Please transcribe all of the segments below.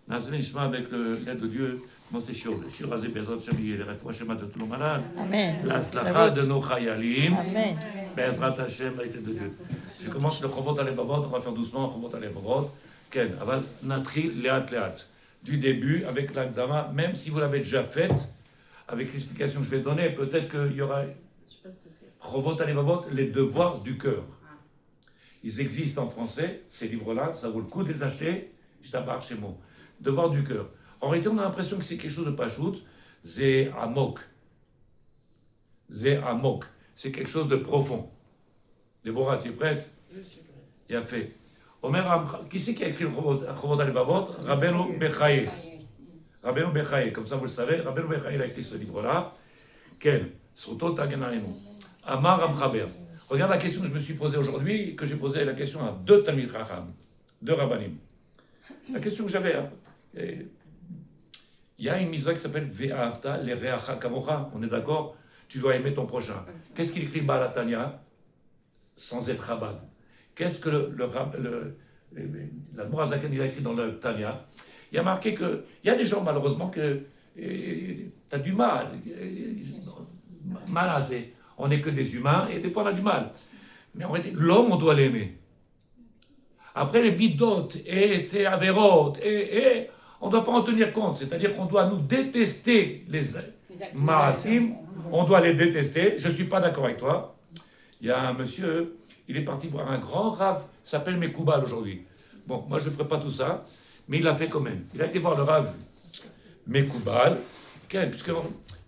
Naaseh Nishma avec l'aide de Dieu. Comment c'est chaud? Le Shir Azé Bezrat Shem, les refouach Shema de tous nos malades. Amen. La slacha de nos chayalim. Amen. Bezrat Hashem avec l'aide de Dieu. Je commence le Chovot Alevavot, on va faire doucement Chovot Alevavot. Ken, aval natri leat leat. Du début avec l'Agdama, même si vous l'avez déjà faite, avec l'explication que je vais donner, peut-être qu'il y aura Chovot Alevavot, les devoirs du cœur. Ils existent en français, ces livres-là, ça vaut le coup de les acheter. Je t'apparte chez moi. Devoirs du cœur. En réalité, on a l'impression que c'est quelque chose de pachout. Zé amok. Zé amok. C'est quelque chose de profond. Déborah, tu es prête? Je suis prête. Il a fait. Omer, qui c'est qui a écrit le Chovot Alevavot? Rabbeinu Bechaye. Rabbeinu Bechaye, comme ça vous le savez, Rabbeinu Bechaye a écrit ce livre-là. Ken, Srutot Tagenarenu. Amar Amchaber. Regarde la question que je me suis posée aujourd'hui, que j'ai posée la question à deux Talmid Chacham, deux Rabbanim. La question que j'avais, il y a une mitzvah qui s'appelle Ve'ahavta le'reacha kamocha. On est d'accord? Tu dois aimer ton prochain. Qu'est-ce qu'il écrit Baal HaTanya sans être Chabad? Qu'est-ce que l'Admor HaZaken il a écrit dans le Tanya? Il y a marqué que il y a des gens malheureusement que tu as du mal, assez. On n'est que des humains et des fois on a du mal. Mais en réalité, l'homme, on doit l'aimer. Après les bidotes et ses avérotes, et on ne doit pas en tenir compte. C'est-à-dire qu'on doit nous détester les marasim, on doit les détester. Je ne suis pas d'accord avec toi. Il y a un monsieur, il est parti voir un grand rav, il s'appelle Mekoubal aujourd'hui. Bon, moi je ne ferai pas tout ça, mais il l'a fait quand même. Il a été voir le rav Mekoubal.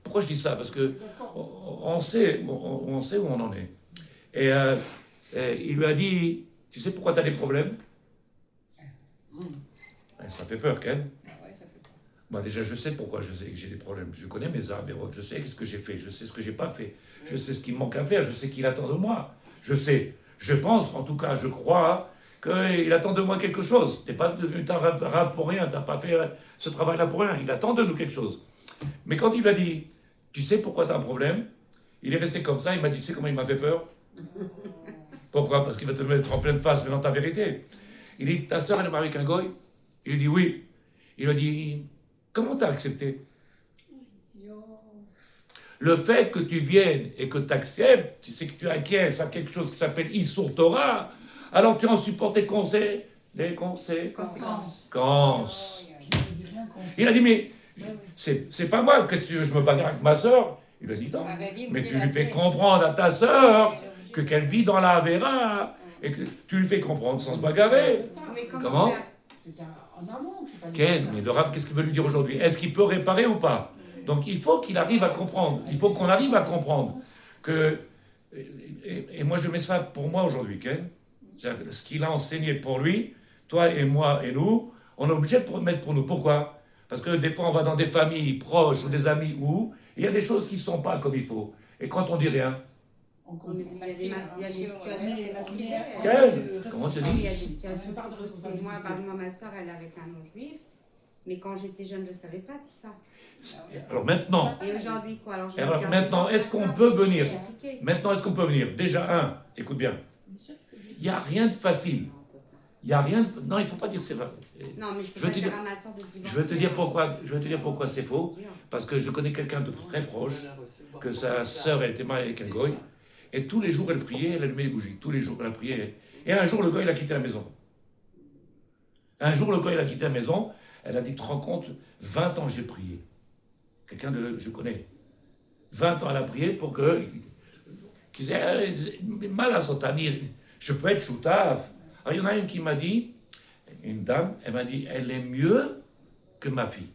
Pourquoi je dis ça? Parce que on sait où on en est. Et il lui a dit, tu sais pourquoi tu as des problèmes? Ça fait peur, Ken. Moi, déjà, je sais pourquoi je sais que j'ai des problèmes. Je connais mes avérotes, je sais ce que j'ai fait, je sais ce que j'ai pas fait, je sais ce qu'il me manque à faire, je sais qu'il attend de moi. Je sais, je pense, en tout cas, je crois qu'il attend de moi quelque chose. Tu n'es pas devenu un rave pour rien, tu n'as pas fait ce travail-là pour rien. Il attend de nous quelque chose. Mais quand il m'a dit, tu sais pourquoi tu as un problème? Il est resté comme ça, il m'a dit, tu sais comment il m'a fait peur? Pourquoi? Parce qu'il va te mettre en pleine face, mais dans ta vérité. Il dit, ta sœur, elle est mariée avec un goy? Il lui dit, oui. Il lui a dit, comment tu as accepté? Le fait que tu viennes et que tu acceptes, tu sais que tu acquiesces à quelque chose qui s'appelle Issour Torah, alors tu en supportes les conséquences. Il a dit, mais c'est pas moi, qu'est-ce que tu veux, je me bagarre avec ma sœur? Il a dit, non, mais tu lui fais comprendre à ta sœur qu'elle vit dans la Avera, et que tu lui fais comprendre sans se bagarrer. Comment? C'est en amont qu'il fallait. Ken, mais le Rav, qu'est-ce qu'il veut lui dire aujourd'hui? Est-ce qu'il peut réparer ou pas? Donc il faut qu'il arrive à comprendre, il faut qu'on arrive à comprendre que, et moi je mets ça pour moi aujourd'hui, Ken, ce qu'il a enseigné pour lui, toi et moi et nous, on est obligé de mettre pour nous. Pourquoi? Parce que des fois on va dans des familles proches ou des amis où il y a des choses qui ne sont pas comme il faut. Et quand on dit rien, Il y a des situations, comment tu il y dis? a des situations, c'est moi, par exemple, ma soeur, elle est avec un non-juif, mais quand j'étais jeune, je ne savais pas tout ça. Alors maintenant, Et aujourd'hui, quoi? Alors, je vais alors dire, maintenant, je est-ce pense qu'on ça, peut c'est venir? compliqué. Maintenant, est-ce qu'on peut venir? Déjà, écoute bien, il n'y a rien de facile. Il n'y a rien de... Non, il ne faut pas dire c'est vrai. Non, mais je peux Je vais pas te dire dire- à ma soeur de divorcer. Je vais te dire pourquoi c'est faux. Parce que je connais quelqu'un de très proche, que sa sœur, elle était mariée avec un goy, et tous les jours elle priait, elle allumait les bougies. Tous les jours elle priait. Et un jour le goy il a quitté la maison. Un jour le goy il a quitté la maison, elle a dit, tu te rends compte, 20 ans j'ai prié. Quelqu'un de... je connais. 20 ans elle a prié pour que... Qu'ils disait, mal à sotanir, je peux être choutaf. Alors il y en a une qui m'a dit, une dame, elle m'a dit, elle est mieux que ma fille.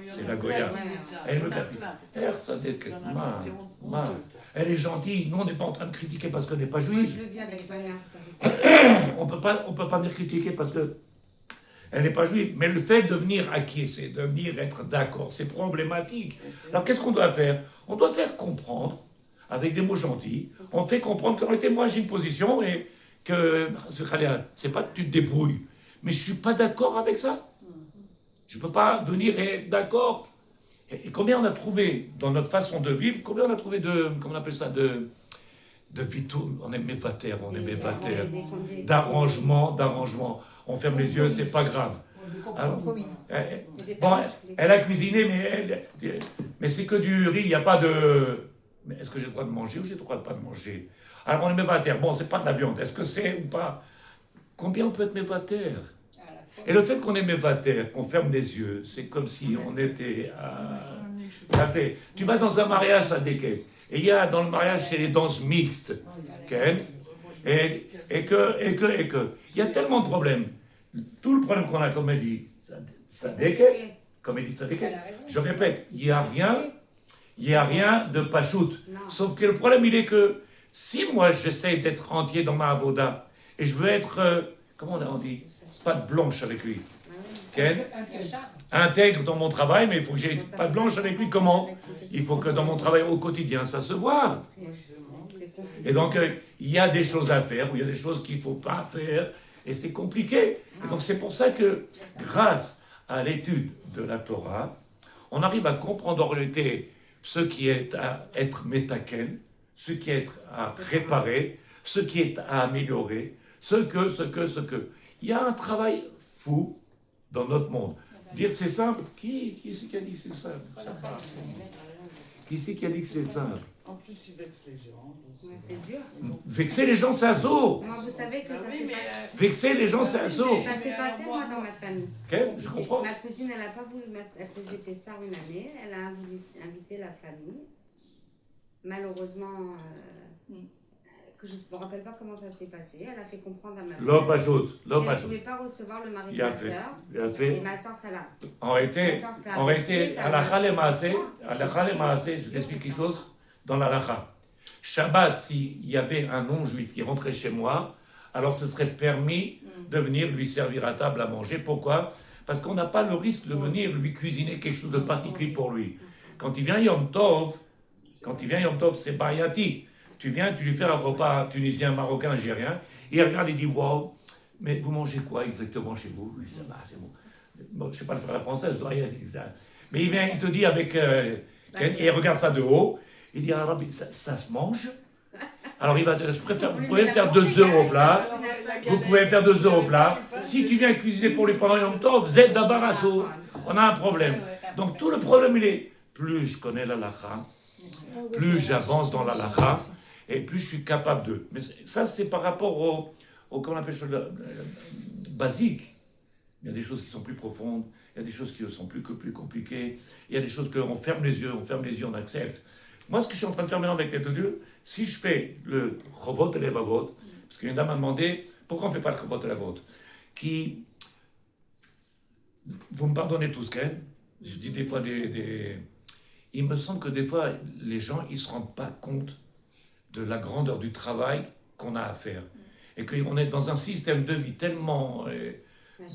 C'est la Goya. Elle me fait. Elle est gentille. Nous, on n'est pas en train de critiquer parce qu'elle n'est pas Moi, juive. je le vis avec ma mère, ça fait On peut pas venir critiquer parce que elle n'est pas juive. Mais le fait de venir acquiescer, de venir être d'accord, c'est problématique. Alors qu'est-ce qu'on doit faire? On doit faire comprendre, avec des mots gentils, on fait comprendre qu'en réalité, moi, j'ai une position et que c'est pas que tu te débrouilles. Mais je ne suis pas d'accord avec ça. Je ne peux pas venir être d'accord. Et combien on a trouvé dans notre façon de vivre, combien on a trouvé de, comment on appelle ça, de vitou, on est mévater, d'arrangement. On ferme les yeux, c'est pas grave. Alors, Compromis. bon, elle a cuisiné, mais c'est que du riz, il n'y a pas de... Mais est-ce que j'ai le droit de manger ou j'ai le droit de pas de manger? Alors on est mévataire. Bon, c'est pas de la viande. Est-ce que c'est ou pas? Combien on peut être mévataire? Et le fait qu'on est mévataire, qu'on ferme les yeux, c'est comme si on était à... fait. Tu vas dans un mariage à Deket, et il y a dans le mariage, c'est les danses mixtes. Okay? Et que. Il y a tellement de problèmes. Tout le problème qu'on a, comme elle dit, Sadeket, comme elle dit Sadeket, je répète, il n'y a rien de pachout. Sauf que le problème, il est que si moi j'essaie d'être entier dans ma avoda, et je veux être, comment on dit, pas de blanche avec lui, intègre dans mon travail, mais il faut que j'ai pas de blanche avec lui. Comment? Il faut que dans mon travail au quotidien, ça se voit. Et donc, il y a des choses à faire, ou il y a des choses qu'il ne faut pas faire, et c'est compliqué. Et donc, c'est pour ça que, grâce à l'étude de la Torah, on arrive à comprendre en réalité ce qui est à être métaken, ce qui est à réparer, ce qui est à améliorer, ce que. Il y a un travail fou dans notre monde. Dire c'est simple, qui c'est qui a dit c'est simple? Ça marche. Qui c'est qui a dit que c'est simple? En plus, il vexe les gens. C'est dur. Vexer les gens, c'est un saut. Moi, vous savez que ça s'est passé. Vexer les gens, c'est un saut. Ça s'est passé, moi, dans ma famille. Ok, je comprends. Ma cousine, elle n'a pas voulu. Elle faisait Pessar une année. Elle a invité la famille. Malheureusement, que je ne me rappelle pas comment ça s'est passé. Elle a fait comprendre à ma mère. L'homme ajoute. Elle ne pouvait pas recevoir le mari de ma soeur. Et ma soeur, ça l'a. En réalité, à la Maasé, je t'explique quelque chose. Dans la Lacha, Shabbat, s'il y avait un non-juif qui rentrait chez moi, alors ce serait permis de venir lui servir à table à manger. Pourquoi? Parce qu'on n'a pas le risque de venir lui cuisiner quelque chose de particulier pour lui. Quand il vient Yom Tov, c'est Bayati. Tu viens, tu lui fais un repas tunisien, marocain, algérien, et il regarde et dit wow, mais vous mangez quoi exactement chez vous? Il dit, ça va, c'est bon. Bon, je ne sais pas le faire à la française, mais il vient, il te dit avec. Et il regarde ça de haut. Il dit, ah, ça se mange? Alors il va dire, vous pouvez faire 2 œufs au plat. Vous pouvez faire 2 œufs au plat. Si tu viens cuisiner pour lui pendant longtemps, vous êtes d'abarasso. On a un problème. Donc tout le problème, il est, plus je connais la lacha, plus j'avance dans la lacha, et plus je suis capable de. Mais ça, c'est par rapport au comment on appelle ça, basique. Il y a des choses qui sont plus profondes, il y a des choses qui sont plus compliquées, il y a des choses qu'on ferme les yeux, on accepte. Moi, ce que je suis en train de faire maintenant avec les deux dieux, si je fais le Chovot et Levavot, parce qu'une dame m'a demandé pourquoi on ne fait pas le Chovot et Levavot, qui, vous me pardonnez tous, Ken, je dis des fois il me semble que des fois, les gens, ils ne se rendent pas compte de la grandeur du travail qu'on a à faire. Et qu'on est dans un système de vie tellement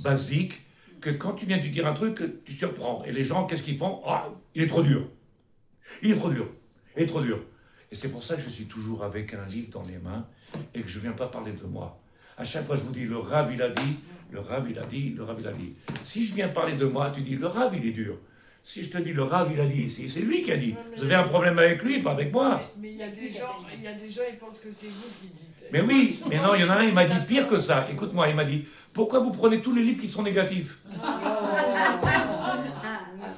basique que quand tu viens de dire un truc, tu surprends. Et les gens, qu'est-ce qu'ils font? Ah, il est trop dur. Il est trop dur. Il est trop dur. Et c'est pour ça que je suis toujours avec un livre dans les mains et que je ne viens pas parler de moi. À chaque fois, je vous dis, le Rav, il a dit, le Rav, il a dit, le Rav, il a dit. Si je viens parler de moi, tu dis, le Rav, il est dur. Si je te dis, le Rav, il a dit ici, c'est lui qui a dit. Vous avez un problème avec lui, pas avec moi. Mais il y a des gens, ils pensent que c'est vous qui dites. Mais oui, mais non, il y en a un, il m'a dit pire que ça. Écoute-moi, il m'a dit, pourquoi vous prenez tous les livres qui sont négatifs?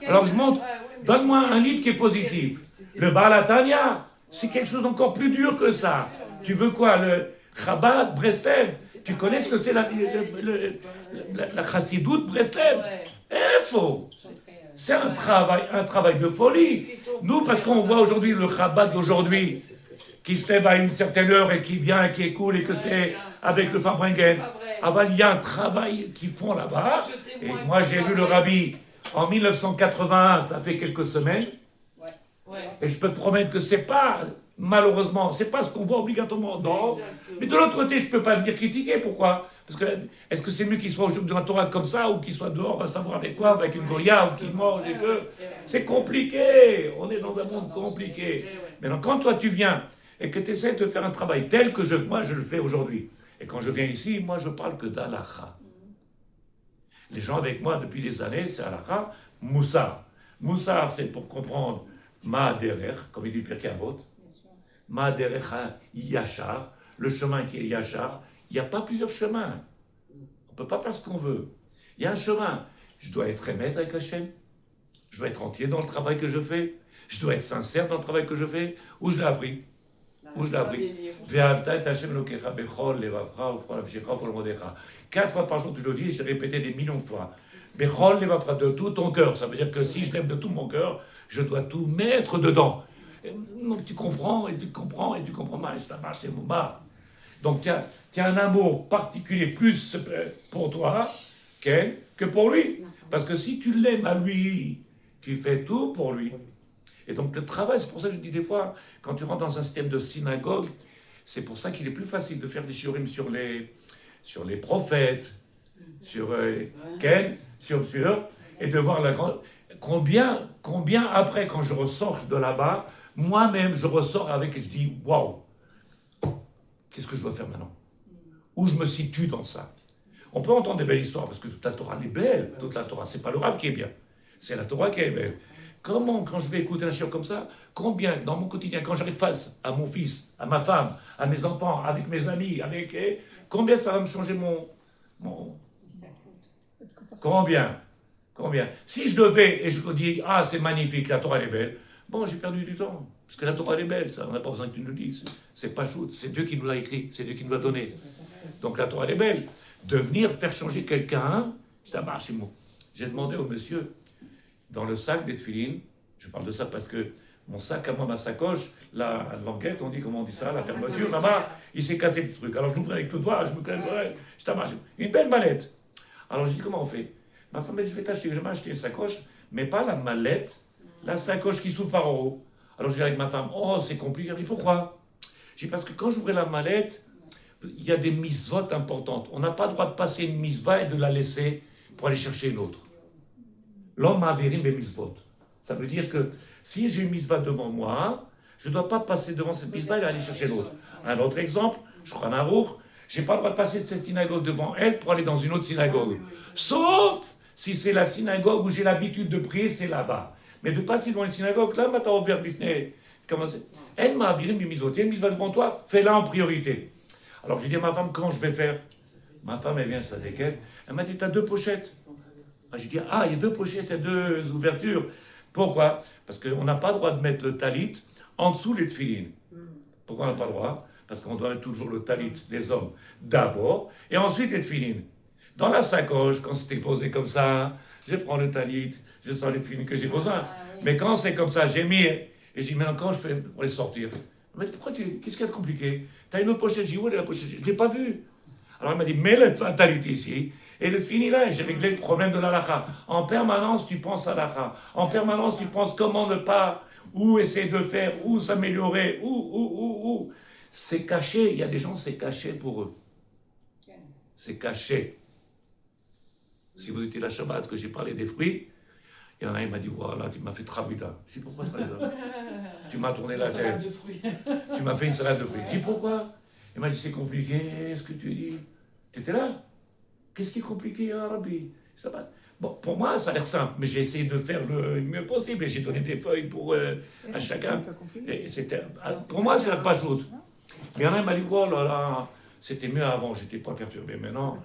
Alors je montre, donne-moi un livre qui est positif. Le Baal HaTanya, c'est quelque chose d'encore plus dur que ça. Tu veux quoi? Le Chabad, Breslev? Tu connais ce que c'est la Chassidoute, Breslev? Faux. C'est un travail de folie. Nous, parce qu'on voit aujourd'hui le Chabad d'aujourd'hui, qui se lève à une certaine heure et qui vient, qui est cool, et que c'est avec le Fabringen. Il y a un travail qu'ils font là-bas. Et moi, j'ai vu le Rabbi en 1981, ça fait quelques semaines. Et je peux te promettre que c'est pas, malheureusement, c'est pas ce qu'on voit obligatoirement dehors. Mais de l'autre côté, je peux pas venir critiquer. Pourquoi? Parce que, est-ce que c'est mieux qu'il soit au jour de la Torah comme ça, ou qu'il soit dehors, à savoir avec quoi, avec une Goya, ou qu'il mange, et que... C'est compliqué. On est dans un monde compliqué. Maintenant, quand toi, tu viens, et que tu essaies de faire un travail tel que moi, je le fais aujourd'hui. Et quand je viens ici, moi, je parle que d'Alacha. Les gens avec moi, depuis des années, c'est Alacha, Moussar. Moussar, c'est pour comprendre Ma Derer, comme il dit Pirkei Avot. Ma Derer Yachar, le chemin qui est Yachar. Il n'y a pas plusieurs chemins. On ne peut pas faire ce qu'on veut. Il y a un chemin. Je dois être émettre avec Hachem. Je dois être entier dans le travail que je fais. Je dois être sincère dans le travail que je fais. Où je l'ai appris? Où je l'ai appris? Ve'ahavta et Hachem Elokecha bechol levavcha ufchol nafshecha ufchol modecha. 4 fois par jour, tu le dis, et je l'ai répété des millions de fois. Bechol levavcha, de tout ton cœur. Ça veut dire que si je l'aime de tout mon cœur, je dois tout mettre dedans. Donc tu comprends, et tu comprends, et tu comprends mal, ça marche, c'est mon bar. Donc tu as un amour particulier plus pour toi que pour lui. Parce que si tu l'aimes à lui, tu fais tout pour lui. Et donc le travail, c'est pour ça que je dis des fois, quand tu rentres dans un système de synagogue, c'est pour ça qu'il est plus facile de faire des shiurim sur les prophètes, sur et de voir la grande... Combien après, quand je ressors de là-bas, moi-même, je ressors avec et je dis, waouh, qu'est-ce que je dois faire maintenant? Où je me situe dans ça? On peut entendre des belles histoires, parce que toute la Torah est belle, toute la Torah, c'est pas le Rav qui est bien, c'est la Torah qui est belle. Comment, quand je vais écouter un shiur comme ça, combien, dans mon quotidien, quand j'arrive face à mon fils, à ma femme, à mes enfants, avec mes amis, combien ça va me changer mon... Combien? Si je devais, et je dis, ah, c'est magnifique, la Torah elle est belle, bon, j'ai perdu du temps, parce que la Torah elle est belle, ça, on n'a pas besoin que tu nous le dises, c'est pas shoot, c'est Dieu qui nous l'a écrit, c'est Dieu qui nous l'a donné. Donc la Torah elle est belle. De venir faire changer quelqu'un, ça marche, j'ai demandé au monsieur, dans le sac des tefilines, je parle de ça parce que mon sac à moi, ma sacoche, la languette, on dit, comment on dit ça, la fermeture, là-bas, il s'est cassé le truc. Alors je l'ouvre avec le doigt, je me casse, ça marche. Une belle mallette. Alors je dis, comment on fait? Ma femme dit, je vais t'acheter, je vais m'acheter une sacoche, mais pas la mallette, la sacoche qui s'ouvre par en haut. Alors je dis avec ma femme, oh, c'est compliqué. Elle dit, pourquoi? Je dis, parce que quand j'ouvrais la mallette, il y a des mitzvot importantes. On n'a pas le droit de passer une mitzvah et de la laisser pour aller chercher une autre. L'homme a avérim des mitzvot. Ça veut dire que si j'ai une mitzvah devant moi, je ne dois pas passer devant cette mitzvah et aller chercher l'autre. Un autre exemple, Shulchan Aruch, je n'ai pas le droit de passer de cette synagogue devant elle pour aller dans une autre synagogue. Sauf si c'est la synagogue où j'ai l'habitude de prier, c'est là-bas. Mais de passer devant une synagogue, là, maintenant, ouvert bifné. Comment c'est? Elle m'a aviré mes mitzvot. Il y a une mitzvah devant toi, fais-la en priorité. Alors je dis à ma femme, comment je vais faire? Ma femme, elle vient de sa déquête. Elle m'a dit, tu as 2 pochettes. J'ai dit, il y a 2 pochettes, il y a 2 ouvertures. Pourquoi? Parce qu'on n'a pas le droit de mettre le talit en dessous les tefilines. Pourquoi on n'a pas le droit? Parce qu'on doit mettre toujours le talit, les hommes, d'abord, et ensuite les tefilines. Dans la sacoche, quand c'était posé comme ça, je prends le talit, je sens les tefilines que j'ai besoin. Mais quand c'est comme ça, j'ai mis, et j'ai dit, maintenant, quand je fais pour les sortir? Elle m'a dit, qu'est-ce qu'il y a de compliqué? T'as une autre pochette? J'ai dit, où est la pochette? Je ne l'ai pas vue. Alors elle m'a dit, mets le talit ici, et le fini là, et j'ai réglé le problème de l'halakha. En permanence, tu penses à l'halakha. En permanence, tu penses comment ne pas, où essayer de faire, où s'améliorer, où. C'est caché. Il y a des gens, c'est caché pour eux. C'est caché. Si vous étiez la Shabbat, que j'ai parlé des fruits, il y en a un, il m'a dit, voilà, tu m'as fait trabida. Je dis, pourquoi trabida? Tu m'as tourné la tête. Tu m'as fait une salade de fruits. Je dis, pourquoi? Il m'a dit, c'est compliqué, ce que tu dis. Tu étais là? Qu'est-ce qui est compliqué, hein, Rabbi? Ça va. Bon, pour moi, ça a l'air simple, mais j'ai essayé de faire le mieux possible et j'ai donné des feuilles pour, à chacun. Et pour moi, c'est pas chose. Mais il y en a un, il m'a dit, oh là là, c'était mieux avant, j'étais pas perturbé. Maintenant,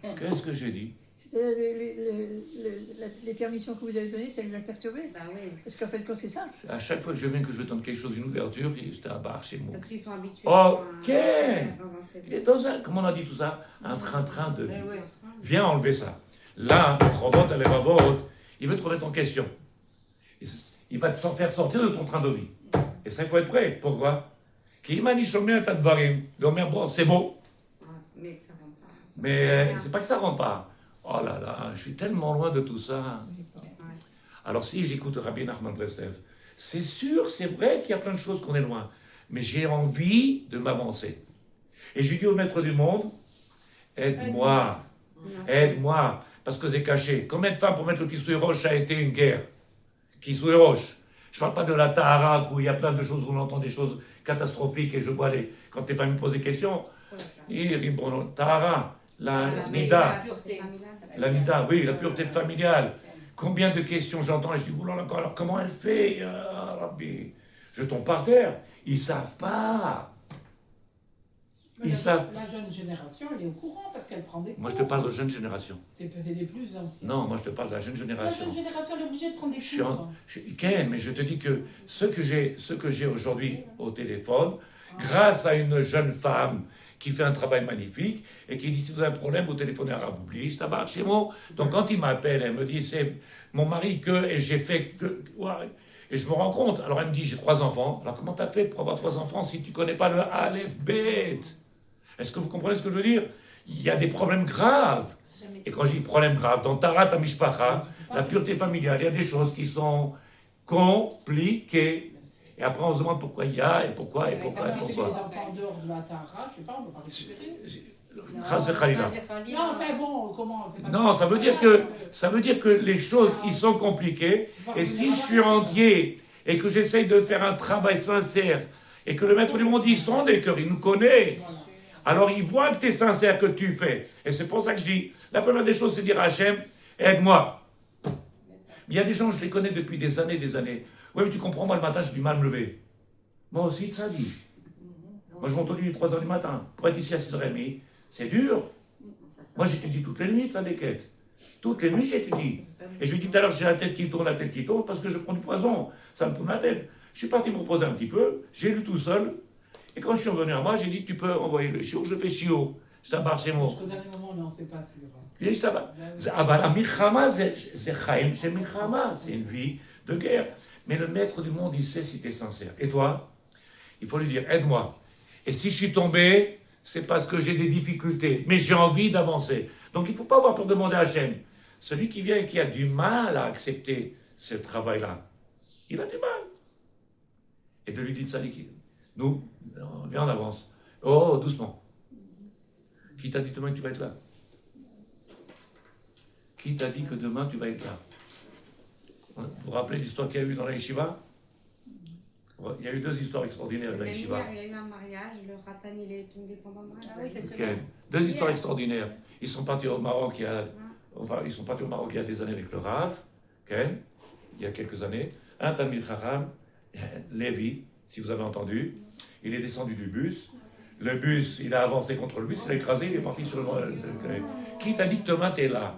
qu'est-ce que j'ai dit? C'était les permissions que vous avez données, ça les a perturbés? Bah oui. Parce qu'en fait, quand c'est ça. À chaque fois que je viens, que je donne quelque chose, une ouverture, c'était un bar chez moi. Parce qu'ils sont habitués. Ok. Dans Et dans un, comment on a dit tout ça? Un train-train de vie. Ouais. Viens enlever ça. Là, Robot, elle va vote, il veut te remettre en question. Il va te faire sortir de ton train de vie. Et ça, il faut être prêt. Pourquoi? Qui m'a dit, bon, c'est beau. Mais ça rentre pas. Mais c'est pas que ça rentre pas. Oh là là, je suis tellement loin de tout ça. Alors si j'écoute Rabbi Nachman Breslev, c'est sûr, c'est vrai qu'il y a plein de choses qu'on est loin. Mais j'ai envie de m'avancer. Et je dis au maître du monde, aide-moi. Aide-moi. Parce que c'est caché. Combien de femmes pour mettre le Kisui Roche a été une guerre? Kisui Roche. Je ne parle pas de la Tahara où il y a plein de choses où on entend des choses catastrophiques et je vois quand les femmes me posent des questions. Tahara, la Nida. La Nida, oui, la pureté familiale. Combien de questions j'entends et je dis, oulala, alors comment elle fait, Rabbi? Je tombe par terre. Ils ne savent pas. Mais Ils la, savent. la jeune génération, elle est au courant parce qu'elle prend des cours. Moi, je te parle de jeune génération. C'est les plus anciens. Non, moi, je te parle de la jeune La génération. jeune génération, elle est obligée de prendre des Je suis cours. Ken, mais je te dis que ce que j'ai aujourd'hui au téléphone, grâce à une jeune femme qui fait un travail magnifique et qui dit si vous avez un problème, vous téléphonez à Rav Oubli, ça va chez moi. Donc quand il m'appelle, elle me dit c'est mon mari que, et j'ai fait que. Ouais. Et je me rends compte. Alors elle me dit j'ai 3 enfants. Alors comment t'as fait pour avoir 3 enfants si tu connais pas le Aleph Bet? Est-ce que vous comprenez ce que je veux dire? Il y a des problèmes graves. Et quand je dis problème grave, dans Tarat Amishpacha, la pureté familiale, il y a des choses qui sont compliquées. Et après, on se demande pourquoi il y a, et pourquoi, et pourquoi, et Si c'est les pourquoi. enfants en dehors de la Tara, je sais pas, on va pas récupérer. Chas v'chalila. Non, enfin bon, comment c'est pas Non, ça veut dire que les choses, ils sont compliquées. Et si je suis entier et que j'essaye de faire un travail sincère et que le maître du monde, il sonde et qu'il nous connaît, Voilà. alors il voit que tu es sincère, que tu fais. Et c'est pour ça que je dis, la première des choses, c'est dire à Hachem, aide-moi. Il y a des gens, je les connais depuis des années, des années. Oui, mais tu comprends, moi le matin, j'ai du mal à me lever. Moi aussi, ça dit. Moi, je monte au lit à 3h du matin. Pour être ici à 6h30, c'est dur. Moi, j'étudie toutes les nuits, ça des quêtes. Toutes les nuits, j'étudie. Et je lui dis tout à l'heure, j'ai la tête qui tourne, parce que je prends du poison. Ça me tourne la tête. Je suis parti me reposer un petit peu, j'ai lu tout seul. Et quand je suis revenu à moi, j'ai dit, tu peux envoyer le chiot, je fais chiot. Ça marche chez moi. Jusqu'au dernier moment, non, c'est pas sûr. Il dit, ça va. Aber la milchama, c'est chaim chez milchama. C'est une vie de guerre. Mais le maître du monde, il sait si tu es sincère. Et toi, il faut lui dire, aide-moi. Et si je suis tombé, c'est parce que j'ai des difficultés. Mais j'ai envie d'avancer. Donc il ne faut pas avoir peur de demander à Hachem. Celui qui vient et qui a du mal à accepter ce travail-là, il a du mal. Et de lui dire, Tzadik, nous, viens en avance. Oh, doucement. Qui t'a dit demain que tu vas être là? Qui t'a dit que demain tu vas être là? Vous vous rappelez l'histoire qu'il y a eu dans la yeshiva? Il y a eu 2 histoires extraordinaires dans la yeshiva. Il y a eu un mariage, le Ratan il est tombé pendant le mariage. Ah oui, cette Ok. semaine. 2 histoires extraordinaires. Ils sont partis au Maroc ils sont partis au Maroc il y a des années avec le Rav, il y a quelques années. Un Talmid Chacham, Lévi, si vous avez entendu, il est descendu du bus. Le bus, il a avancé contre le bus, il a écrasé, il est parti sur le. Qui t'a dit que demain t'es là?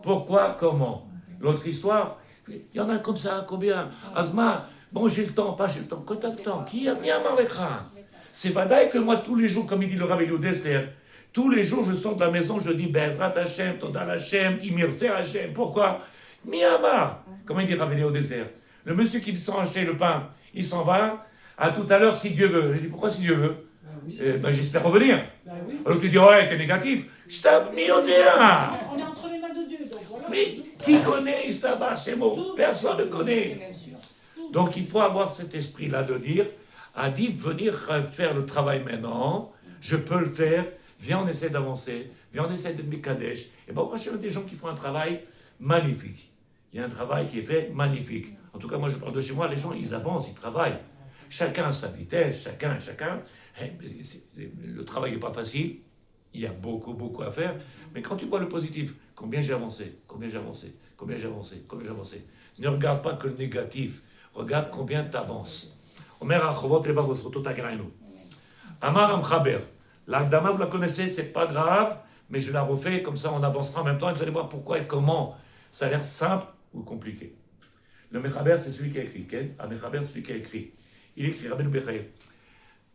Pourquoi? Comment? L'autre histoire, il y en a comme ça, combien? Asma, bon, j'ai le temps, pas j'ai le temps. Quand t'as le temps? Qui a mis un marécha? C'est vadaï que moi, tous les jours, comme il dit le Rav Eliud Dessler, tous les jours, je sors de la maison, je dis Bezrat Hashem, Toda Hashem, Imirse Hashem. Pourquoi? Miyamar, comme il dit Rav Eliud Dessler. Le monsieur qui descend acheter le pain, il s'en va. À tout à l'heure, si Dieu veut. Il dit pourquoi si Dieu veut? Oui. J'espère revenir. Oui. Alors tu dis ouais, t'es négatif. Je t'ai mis au déa. On est entre les mains de Dieu, donc voilà. Mais qui connaît Istaba, c'est bon. Personne ne connaît. Donc il faut avoir cet esprit-là de dire, a dit venir faire le travail maintenant, je peux le faire, viens on essaie d'avancer, viens on essaie d'être Mekadesh. Et bon, il y a des gens qui font un travail magnifique. Il y a un travail qui est fait magnifique. En tout cas, moi je parle de chez moi, les gens ils avancent, ils travaillent. Chacun à sa vitesse, chacun. Le travail n'est pas facile, il y a beaucoup à faire. Mais quand tu vois le positif, combien j'ai avancé. Ne regarde pas que le négatif. Regarde combien tu avances. Omer Achovot Levavos Rotot Agrainu. Amar Amchaber. L'Agdama, vous la connaissez, c'est pas grave, mais je la refais, comme ça on avancera en même temps et vous allez voir pourquoi et comment. Ça a l'air simple ou compliqué. Le Mechaber, c'est celui qui a écrit. Un Mechaber, c'est celui qui a écrit. Il écrit Rabbeinu Bechaye.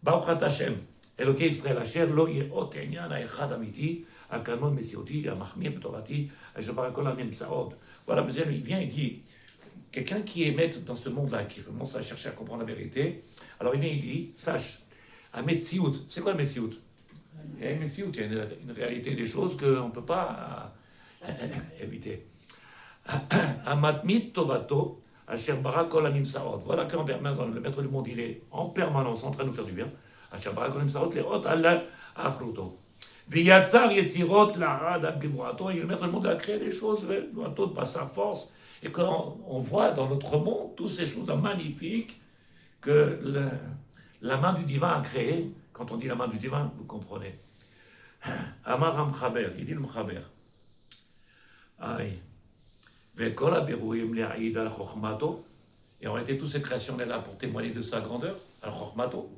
Baruch Hashem, Elokei Israël Asher, Lo Yeot Enyan Haechad Amiti, Akanon Mesioti, Amachmir Betorati, Ajabarakol Anemtsaod. Voilà, il vient et dit. Quelqu'un qui est maître dans ce monde-là, qui commence à chercher à comprendre la vérité, alors il vient et il dit, sache, un Metsiout, c'est quoi le Metsiout? Il y a une Metsiout, il y a une réalité des choses qu'on ne peut pas éviter. Amatmit Tovato, Asher Barakol Animsaot. Voilà quand le maître du monde, il est en permanence en train de nous faire du bien. Asher Barakol Animsaot, les Hot Allah Achruto. Viyatzar Yetzirot, Larad Abgivrato, et le maître du monde a créé des choses, par sa force. Et quand on voit dans notre monde toutes ces choses magnifiques que la main du divin a créées, quand on dit la main du divin, vous comprenez. Amar Amchaber, il dit le Mchaber. Aïe. Et en réalité, toutes ces créations, on est là pour témoigner de sa grandeur, al-Chokhmato.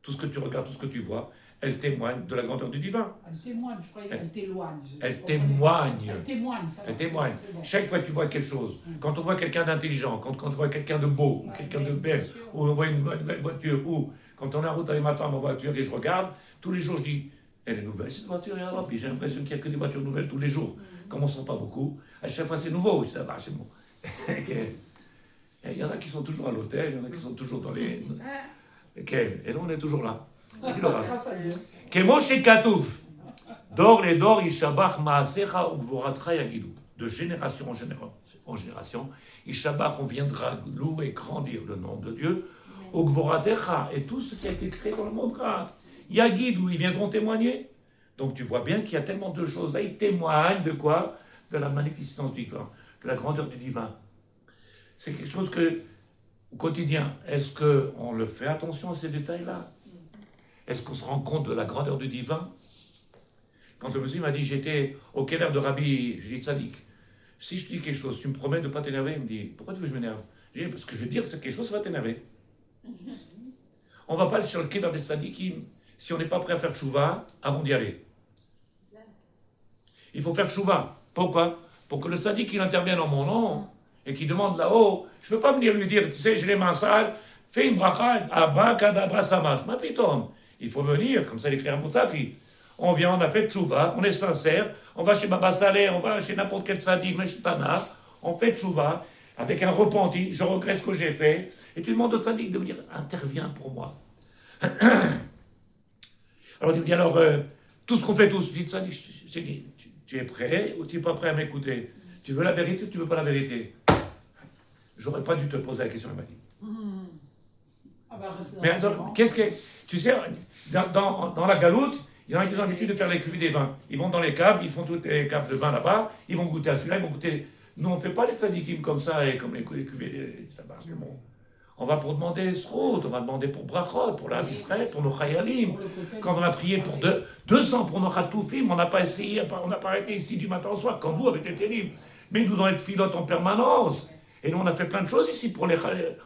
Tout ce que tu regardes, tout ce que tu vois, elle témoigne de la grandeur du divin. Elle témoigne, je croyais qu'elle t'éloigne. Elle témoigne. Elle témoigne, ça va. Elle témoigne. C'est bon. Chaque fois que tu vois quelque chose, quand on voit quelqu'un d'intelligent, quand on voit quelqu'un de beau, ou quelqu'un de belle, ou on voit une belle voiture, ou quand on est en route avec ma femme en voiture et je regarde, tous les jours je dis, elle est nouvelle cette voiture, et alors, puis j'ai l'impression qu'il n'y a que des voitures nouvelles tous les jours. Comme on ne sent pas beaucoup, à chaque fois c'est nouveau, je dis, ah bah, c'est bon. Il y en a qui sont toujours à l'hôtel, il y en a qui sont toujours dans les... Et nous on est toujours là. Grâce à Dieu. כמו שכתוב, דור לדור ישבח מעשיך וגבורתך יגידו. De génération en génération, ישבח, on viendra louer, grandir le nom de Dieu, וגבורתך, et tout ce qui a été créé dans le monde, יגידו, ils viendront témoigner. Donc tu vois bien qu'il y a tellement de choses là, ils témoignent de quoi? De la magnificence du divin, de la grandeur du divin. C'est quelque chose que, au quotidien, est-ce qu'on le fait attention à ces détails-là? Est-ce qu'on se rend compte de la grandeur du divin? Quand le monsieur m'a dit, j'étais au kever de Rabbi, j'ai dit, Tzadik, si je te dis quelque chose, tu me promets de ne pas t'énerver? Il me dit, pourquoi tu veux que je m'énerve? Je dis, parce que je veux dire, c'est quelque chose, ça va t'énerver. On ne va pas aller sur le kever des Tzadikim si on n'est pas prêt à faire tchouva avant d'y aller. Il faut faire tchouva. Pourquoi? Pour que le Tzadik, il intervienne en mon nom et qu'il demande là-haut, je ne peux pas venir lui dire, tu sais, j'ai les mains sales, fais une bracha, abracadabra, ça marche. Ma piton. Il faut venir, comme ça l'écrit à Moussafi. On vient, on a fait tchouva, on est sincère, on va chez Baba Saleh, on va chez n'importe quel sadique, Meshitana, on fait tchouva, avec un repenti, je regrette ce que j'ai fait, et tu demandes au sadique de venir, interviens pour moi. Alors tu me dis, alors, tout ce qu'on fait tous, je dis, sadique, tu es prêt ou tu n'es pas prêt à m'écouter? Tu veux la vérité ou tu ne veux pas la vérité? J'aurais pas dû te poser la question, il m'a dit. Ah bah, reste Mais attends, là-dedans. qu'est-ce que... Tu sais, dans la galoute, il y en a qui ont l'habitude de faire les cuvées des vins. Ils vont dans les caves, ils font toutes les caves de vin là-bas, ils vont goûter à celui-là, ils vont goûter... Nous, on ne fait pas les tzadikim comme ça, et comme les cuvées, ça marche le monde. On va pour demander Srout, on va demander pour Brachot, pour la Israël, pour nos Chayalim. Quand on a prié pour 200 pour nos Khatoufim, on n'a pas essayé, on n'a pas arrêté ici du matin au soir, comme vous avec les terribles. Mais nous, dans les filotes en permanence. Et nous, on a fait plein de choses ici pour les...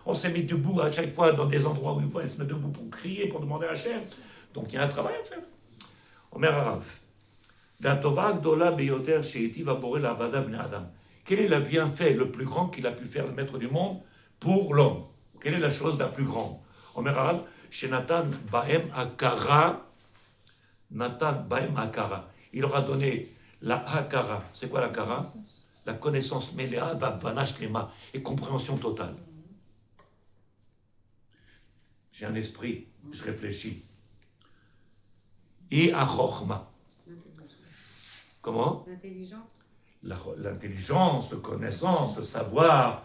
On s'est mis debout à chaque fois dans des endroits où il fallait se mettre debout pour crier, pour demander à Hachem. Donc il y a un travail à faire. Omer Arav. D'Atova Gdola Beyoter Sheiti va boré la Avada Bnei Adam. Quel est le bienfait le plus grand qu'il a pu faire le maître du monde pour l'homme? Quelle est la chose la plus grande? Omer Arav, Shenatan Baem Akara. Natan Baem Akara. Il leur a donné la Akara. C'est quoi la Akara? La connaissance méléa, vanash lema, et compréhension totale. J'ai un esprit, je réfléchis. Et à chokhma. Comment? L'intelligence, la connaissance, le savoir,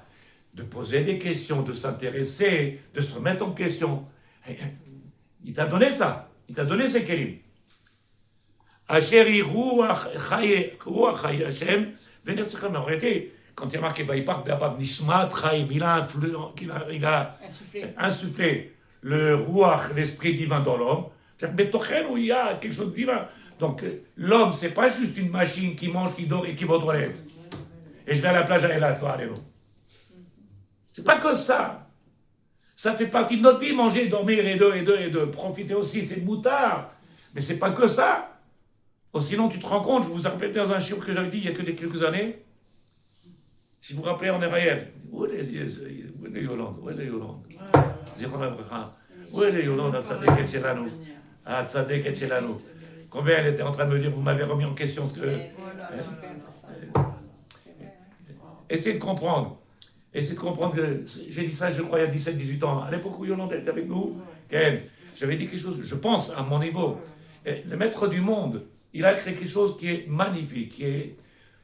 de poser des questions, de s'intéresser, de se remettre en question. Il t'a donné ça, il t'a donné ces kelim. Asher ruach chaye Hashem. En réalité, quand il a marqué Vaïpar, Nishmat Chaim, il a insufflé le Ruach, l'esprit divin dans l'homme. C'est-à-dire, où il y a quelque chose de divin. Donc, l'homme, c'est pas juste une machine qui mange, qui dort et qui va aux toilettes. Et je vais à la plage à Elat, toi, allez, non. C'est pas que ça. Ça fait partie de notre vie, manger, dormir, et de profiter aussi, c'est moutard. Mais c'est pas que ça. Oh, sinon, tu te rends compte, je vous ai rappelé dans un chiot que j'avais dit il y a que quelques années. Si vous vous rappelez en hébraïen, où est les Yolande? Où est les Yolande? Zichron Avraham. Où est les Yolande? Tzadek et Shelanu. Ah, Tzadek et Shelanu. Combien elle était en train de me dire, vous m'avez remis en question ce que. Essayez de comprendre. Essayez de comprendre que j'ai dit ça, je crois, il y a 17-18 ans. À l'époque où Yolande était avec nous, j'avais dit quelque chose, je pense, à mon niveau. Le maître du monde, il a créé quelque chose qui est magnifique,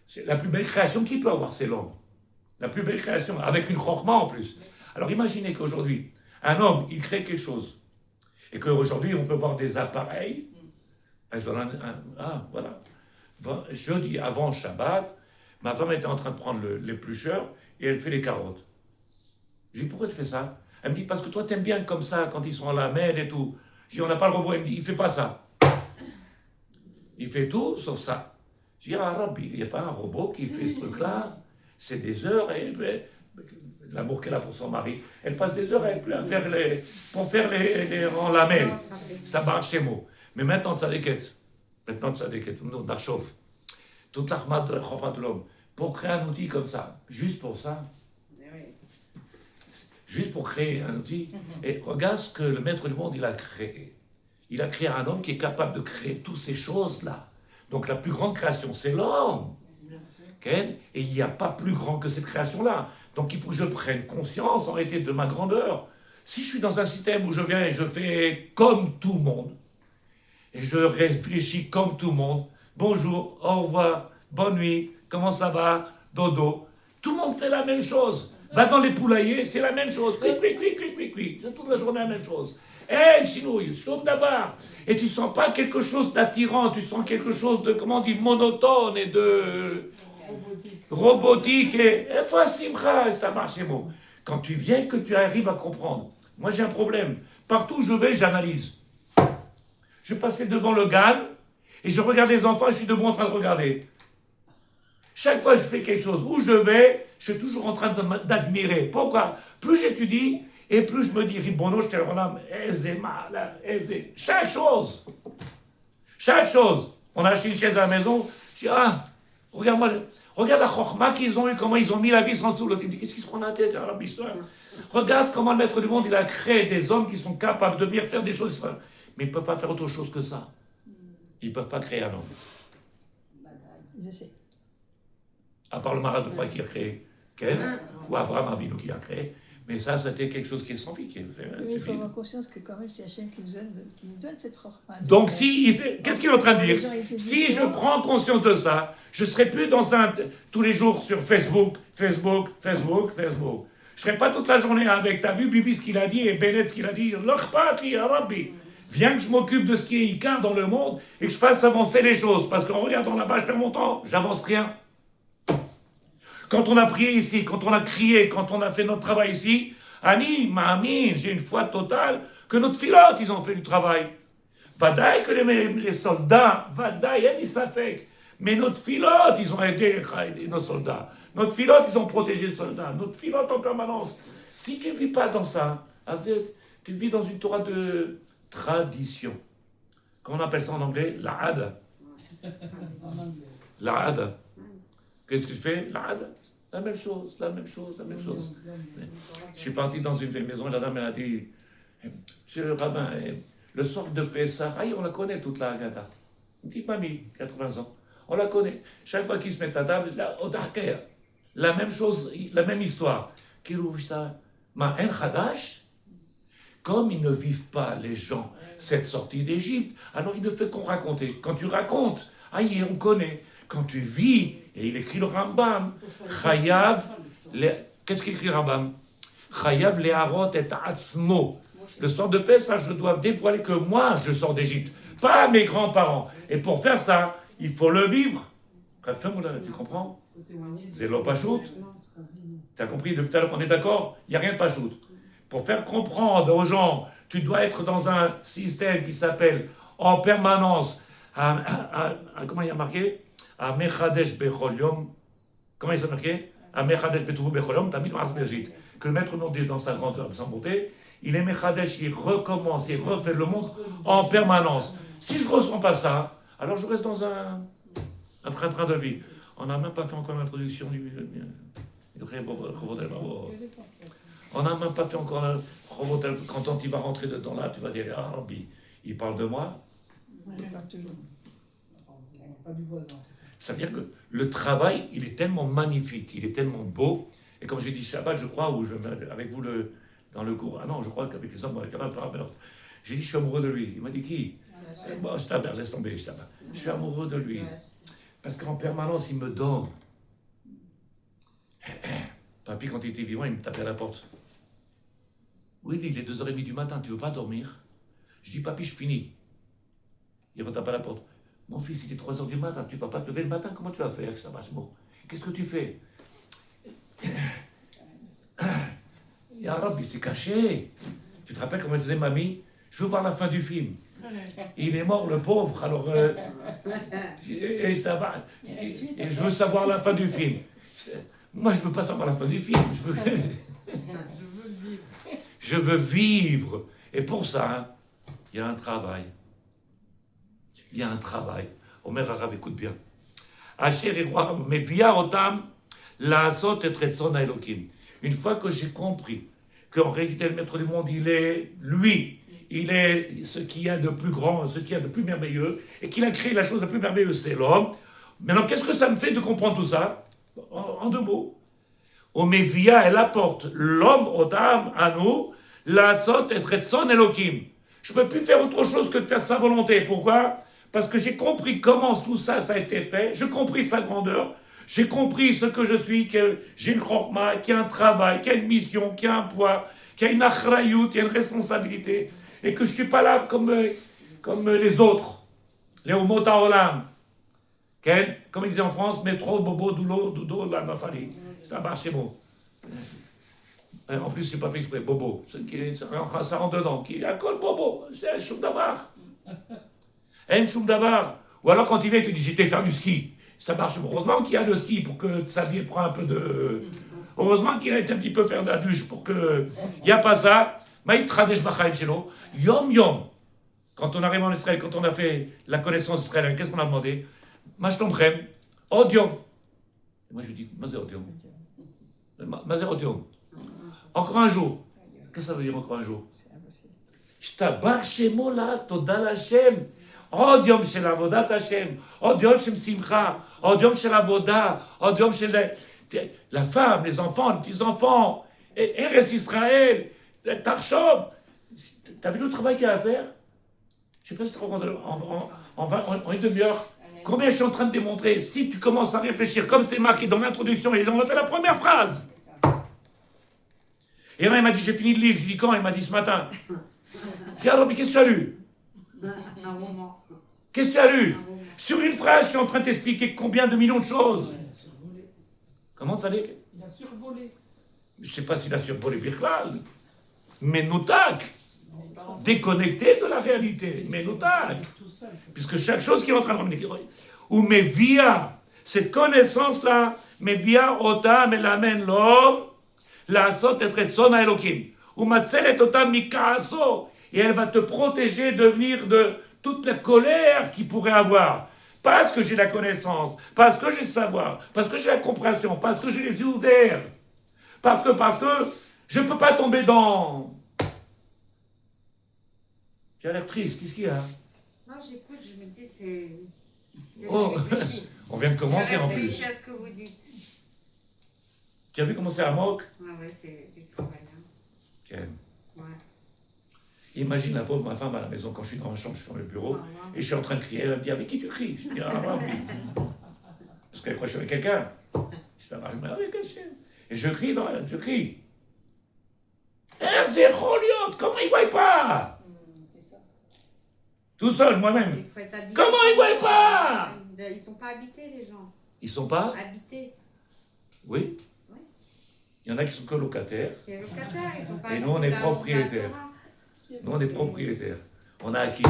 c'est la plus belle création qu'il peut avoir, c'est l'homme. La plus belle création, avec une chorma en plus. Alors imaginez qu'aujourd'hui, un homme, il crée quelque chose. Et qu'aujourd'hui, on peut voir des appareils. Voilà. Jeudi, avant Shabbat, ma femme était en train de prendre l'éplucheur et elle fait les carottes. Je lui dis, pourquoi tu fais ça? Elle me dit, parce que toi, t'aimes bien comme ça, quand ils sont à la mer et tout. Je dis, on n'a pas le robot. Elle me dit, il ne fait pas ça. Il fait tout sauf ça. Je dis, Rabbi, il n'y a pas un robot qui fait ce truc-là. C'est des heures, et l'amour qu'elle a pour son mari. Elle passe des heures pour faire les en lamelles. C'est un bar chez moi. Mais maintenant, tzadeket, nous, Darshov, toute l'achma de l'homme, pour créer un outil comme ça, juste pour ça, juste pour créer un outil, et regarde ce que le maître du monde, il a créé. Il a créé un homme qui est capable de créer toutes ces choses-là. Donc la plus grande création, c'est l'homme. Okay? Et il n'y a pas plus grand que cette création-là. Donc il faut que je prenne conscience, en réalité, de ma grandeur. Si je suis dans un système où je viens et je fais comme tout le monde, et je réfléchis comme tout le monde, bonjour, au revoir, bonne nuit, comment ça va, dodo, tout le monde fait la même chose. Va dans les poulaillers, c'est la même chose. C'est toute la journée la même chose. Chinouille, shlom davar. Et tu sens pas quelque chose d'attirant, tu sens quelque chose de, comment on dit, monotone et de robotique. Et simcha, c'est un marché mot. Quand tu viens, que tu arrives à comprendre. Moi, j'ai un problème. Partout où je vais, j'analyse. Je passais devant le GAN et je regarde les enfants, je suis debout en train de regarder. Chaque fois que je fais quelque chose, où je vais, je suis toujours en train d'admirer. Pourquoi? Plus j'étudie, et plus je me dis, Ribono, je te le redonne, chaque chose. Chaque chose. On a acheté une chaise à la maison, je dis, regarde-moi, regarde la chorma qu'ils ont eu, comment ils ont mis la vis en dessous. L'autre, il me dit, qu'est-ce qui se prend dans la tête, regarde comment le maître du monde, il a créé des hommes qui sont capables de venir faire des choses, mais ils ne peuvent pas faire autre chose que ça. Ils ne peuvent pas créer un homme. Ils essaient. À part le Marat de Paris qui a créé Ken, ou Abraham Avinu qui a créé, mais ça, c'était quelque chose qui est sans vie. Mais il faut avoir conscience que quand même, c'est Hachem qui nous donne cette chorma. Donc, qu'est-ce qu'il est en train de dire? Si je prends conscience de ça, je ne serai plus tous les jours sur Facebook. Je ne serai pas toute la journée avec, t'as vu Bibi ce qu'il a dit et Bennett ce qu'il a dit, l'Ochpati, Rabbi. Viens que je m'occupe de ce qui est Ika dans le monde et que je fasse avancer les choses. Parce qu'en regardant là-bas, je perds mon temps, j'avance rien. Quand on a prié ici, quand on a crié, quand on a fait notre travail ici, Ani, Ma'amin, j'ai une foi totale que notre pilote, ils ont fait du travail. Vadaï que les soldats, Vadaï, Ani Safek. Mais notre pilote, ils ont aidé nos soldats. Notre pilote, ils ont protégé les soldats. Notre pilote en permanence. Si tu ne vis pas dans ça, Azet, tu vis dans une Torah de tradition. Comment on appelle ça en anglais? La hada. La hada. Qu'est-ce que tu fais? La même chose. Je suis parti dans une vieille maison, la dame elle a dit, monsieur le rabbin, le soir de Pessah, on la connaît toute la Haggadah. Une petite mamie, 80 ans, on la connaît. Chaque fois qu'ils se mettent à table, la même chose, la même histoire. Ma en Khadash, comme ils ne vivent pas, les gens, cette sortie d'Égypte, alors il ne fait qu'on raconter. Quand tu racontes, on connaît. Quand tu vis, et il écrit le Rambam, qu'est-ce qu'écrit le Rambam? Chayav leharot et atzmo. Le soir de Pessah, je dois dévoiler que moi, je sors d'Égypte, pas mes grands-parents. Et pour faire ça, il faut le vivre. Tu comprends? C'est l'opachout. Tu as compris? Depuis tout à l'heure, on est d'accord? Il n'y a rien de pachout. Pour faire comprendre aux gens, tu dois être dans un système qui s'appelle en permanence, comment il y a marqué? À Mechadesh Bechol Yom. Comment il s'est marqué? À Mechadesh Betouvou Bechol Yom, Tamid Ma'as Berjit. Que le maître monde dans sa grandeur, sa beauté, il est Mechadesh, il recommence, il refait le monde en permanence. Si je ne ressens pas ça, alors je reste dans un train-train de vie. On n'a même pas fait encore l'introduction du on n'a même pas fait encore quand il va rentrer dedans là, tu vas dire, ah Rabbi, il parle de moi. Il parle toujours. Pas du voisin. Ça veut dire que le travail, il est tellement magnifique, il est tellement beau. Et comme j'ai dit Shabbat, je crois, ou avec vous dans le cours, ah non, je crois qu'avec les hommes, avec un par j'ai dit, je suis amoureux de lui. Il m'a dit, qui? Bon, laisse tomber, je suis amoureux de lui. Parce qu'en permanence, il me donne. Papy, quand il était vivant, il me tapait à la porte. Oui, il est 2h30 du matin, tu veux pas dormir? Je dis, papy, je finis. Il retape à la porte. Mon fils, il est 3h du matin, tu ne vas pas te lever le matin, comment tu vas faire ça marche bon. Qu'est-ce que tu fais? Ya Rabbi, c'est caché. Tu te rappelles comment il faisait mamie? Je veux voir la fin du film. Il est mort, le pauvre, alors... et je veux savoir la fin du film. Moi, je ne veux pas savoir la fin du film. Je veux vivre. Et pour ça, il y a un travail. il y a un travail. Omer Arav, écoute bien. Asher Eroa, mais via Otam, la Asot et Tretson Elohim. Une fois que j'ai compris qu'en réalité, le maître du monde, il est lui, il est ce qu'il y a de plus grand, ce qu'il y a de plus merveilleux, et qu'il a créé la chose la plus merveilleuse, c'est l'homme. Maintenant, qu'est-ce que ça me fait de comprendre tout ça? En deux mots. Omevia, elle apporte l'homme, Otam, à nous, la Sot et Tretson Elohim. Je ne peux plus faire autre chose que de faire sa volonté. Pourquoi? Parce que j'ai compris comment tout ça, ça a été fait. J'ai compris sa grandeur. J'ai compris ce que je suis, que j'ai une chorma, qu'il y a un travail, qu'il y a une mission, qu'il y a un poids, qu'il y a une achrayut, qu'il y a une responsabilité. Et que je ne suis pas là comme les autres. Les homot haolam. Comme ils disaient en France, métro, bobo, doudo, la nafali. C'est un bar chez moi. En plus, je n'ai pas fait exprès, bobo. Ça rentre dedans. Qui a col bobo. C'est un choum d'avar. Un choum d'avar. Ou alors quand il vient, il te dit j'étais faire du ski. Ça marche. Heureusement qu'il y a le ski pour que sa vie prenne un peu de. Heureusement qu'il a été un petit peu faire de la douche pour que. Il n'y a pas ça. Maït Tradesh Bachaim Shelo. Yom Yom. Quand on arrive en Israël, quand on a fait la connaissance israélienne, qu'est-ce qu'on a demandé? Mashtomchem. Odiom. Moi je lui dis, Mazé Odiom. Mazé Odiom. Encore un jour. Qu'est-ce que ça veut dire encore un jour? Shtabar Shemo la Toda Hashem. עוד יום של עבודת השם, עוד יום של שמחה, עוד יום של עבודה, עוד יום של... La femme, les enfants, les petits-enfants, Eretz Israël, Tarshov. T'as vu le travail qu'il y a à faire? Je sais pas si tu te rends compte, en une demi-heure, combien je suis en train de démontrer. Si tu commences à réfléchir, comme c'est marqué dans l'introduction, et on a fait la première phrase. Et là, il m'a dit, j'ai fini le livre. Je lui dis, quand? Il m'a dit, ce matin. J'ai dit, alors, mais qu'est-ce que tu as lu? Un moment. Qu'est-ce que tu as lu? Sur une phrase, je suis en train de t'expliquer combien de millions de choses. Comment ça l'est? Il a survolé. Je ne sais pas s'il a survolé Birklal, mais Noutak, déconnecté de la réalité, mais Noutak, puisque chaque chose qui est en train de ramener, ou mais via cette connaissance-là, mais via Otam et l'Amen l'homme, la Asot et Sona Elohim, ou Matzel et Otam Mikaaso, et elle va te protéger de venir de toute la colère qu'il pourrait avoir. Parce que j'ai la connaissance, parce que j'ai le savoir, parce que j'ai la compréhension, parce que j'ai les yeux ouverts, parce que je ne peux pas tomber dans... Tu as l'air triste, qu'est-ce qu'il y a? Non, j'écoute, je me dis, c'est... Oh, on vient de commencer en plus. Réfléchis à ce que vous dites. Tu as vu comment c'est à Moc? Ouais, c'est du travail. Hein. Ken. Ouais. Imagine la pauvre ma femme à la maison, quand je suis dans ma chambre, je ferme le bureau, et je suis en train de crier, elle me dit, avec qui tu cries? Je dis, ah oui. Parce qu'elle croit que je suis avec quelqu'un. Je dis, ah oui, avec quelqu'un. Et je crie, je crie. C'est Choliot, comment il ne voit pas? Tout seul, moi-même. Il faut être habité. Comment ils ne voient pas? Ils sont pas habités, les gens. Ils sont pas? Habités. Oui. Oui. Il y en a qui sont colocataires. Les locataires, ils sont pas Et nous, on est habités. propriétaires. Nous, on est propriétaires. On a acquis.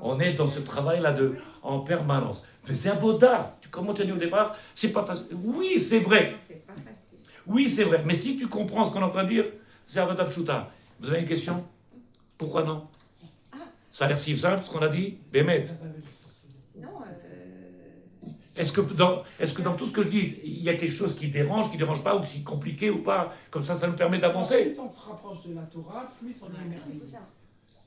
On est dans ce travail-là en permanence. Mais c'est un boda. Comment tu as dit au départ? C'est pas facile. Oui, c'est vrai. Non, c'est pas facile. Oui, c'est vrai. Mais si tu comprends ce qu'on est en train de dire, c'est un boda pshuta. Vous avez une question? Pourquoi non? Ça a l'air si simple, ce qu'on a dit? Bémet. Non, Est-ce que dans tout ce que je dis, il y a quelque chose qui dérange pas, ou qui est compliqué ou pas? Comme ça nous permet d'avancer. Plus on se rapproche de la Torah, plus on est émerveillé.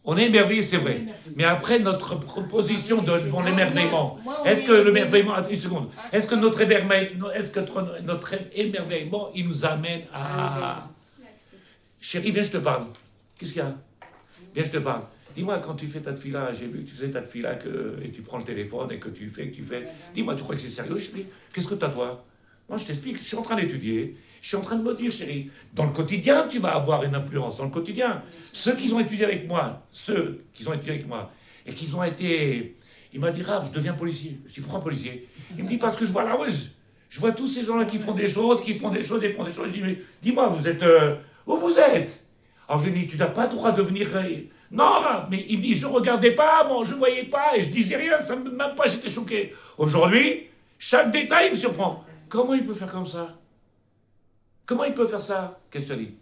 On est émerveillé, c'est vrai. Mais après, notre proposition devant l'émerveillement, Moi, on est-ce est- que l'émerveillement, une seconde, est-ce que notre émerveillement, il nous amène à... Chérie, viens, je te parle. Qu'est-ce qu'il y a? Viens, je te parle. Dis-moi, quand tu fais ta tefila, j'ai vu que tu faisais ta tefila et tu prends le téléphone et que tu fais. Dis-moi, tu crois que c'est sérieux, chérie? Qu'est-ce que tu as, toi? Moi, je t'explique, je suis en train d'étudier. Je suis en train de me dire, chérie, dans le quotidien, tu vas avoir une influence. Dans le quotidien, ceux qui ont étudié avec moi, et qui ont été... Il m'a dit, Rav, je deviens policier. Je dis, pourquoi policier? Il me dit, parce que je vois la wesh. Je vois tous ces gens-là qui font des choses. Je dis, mais dis-moi, vous êtes... où vous êtes? Alors je lui dis, tu n'as pas le droit de venir... Non, mais il me dit, je ne regardais pas avant, je ne voyais pas, et je disais rien, ça même pas, j'étais choqué. Aujourd'hui, chaque détail me surprend. Comment il peut faire comme ça? Comment il peut faire ça? Qu'est-ce que tu as dit?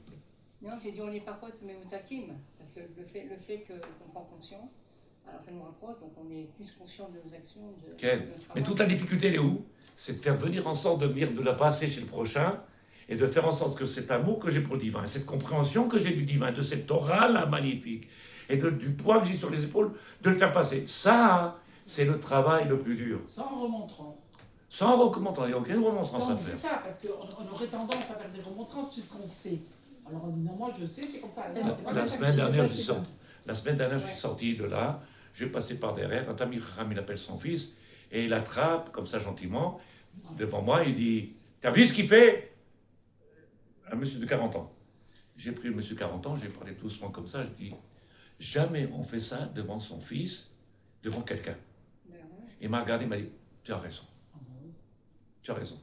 Non, j'ai dit on n'est pas faute, mais au taquim, parce que le fait qu'on prend conscience, Alors ça nous rapproche, donc on est plus conscient de nos actions, de Ok. notre Mais travail. toute la difficulté, elle est où? C'est de faire venir en sorte de venir de la passer chez le prochain et de faire en sorte que cet amour que j'ai pour le divin, cette compréhension que j'ai du divin, de cette Torah là magnifique, et du poids que j'ai sur les épaules, de le faire passer. Ça, c'est le travail le plus dur. Sans remontrance. Sans recommandant, il n'y a aucune remontrance Non, à mais c'est faire. ça, parce qu'on aurait tendance à faire des remontrances puisqu'on sait. Alors on dit non, moi je sais, c'est comme ça. Non, c'est pas La comme ça semaine que dernière, tu je fais, suis sorti. La semaine dernière, je suis sorti de là, je vais passer par derrière, un Tamir Ram, il appelle son fils, et il attrape, comme ça gentiment, devant moi, il dit, t'as vu ce qu'il fait? Un monsieur de 40 ans. J'ai pris le monsieur de 40 ans, j'ai parlé doucement comme ça, je dis, jamais on fait ça devant son fils, devant quelqu'un. Ben ouais. Il m'a regardé, il m'a dit, tu as raison. Tu as raison.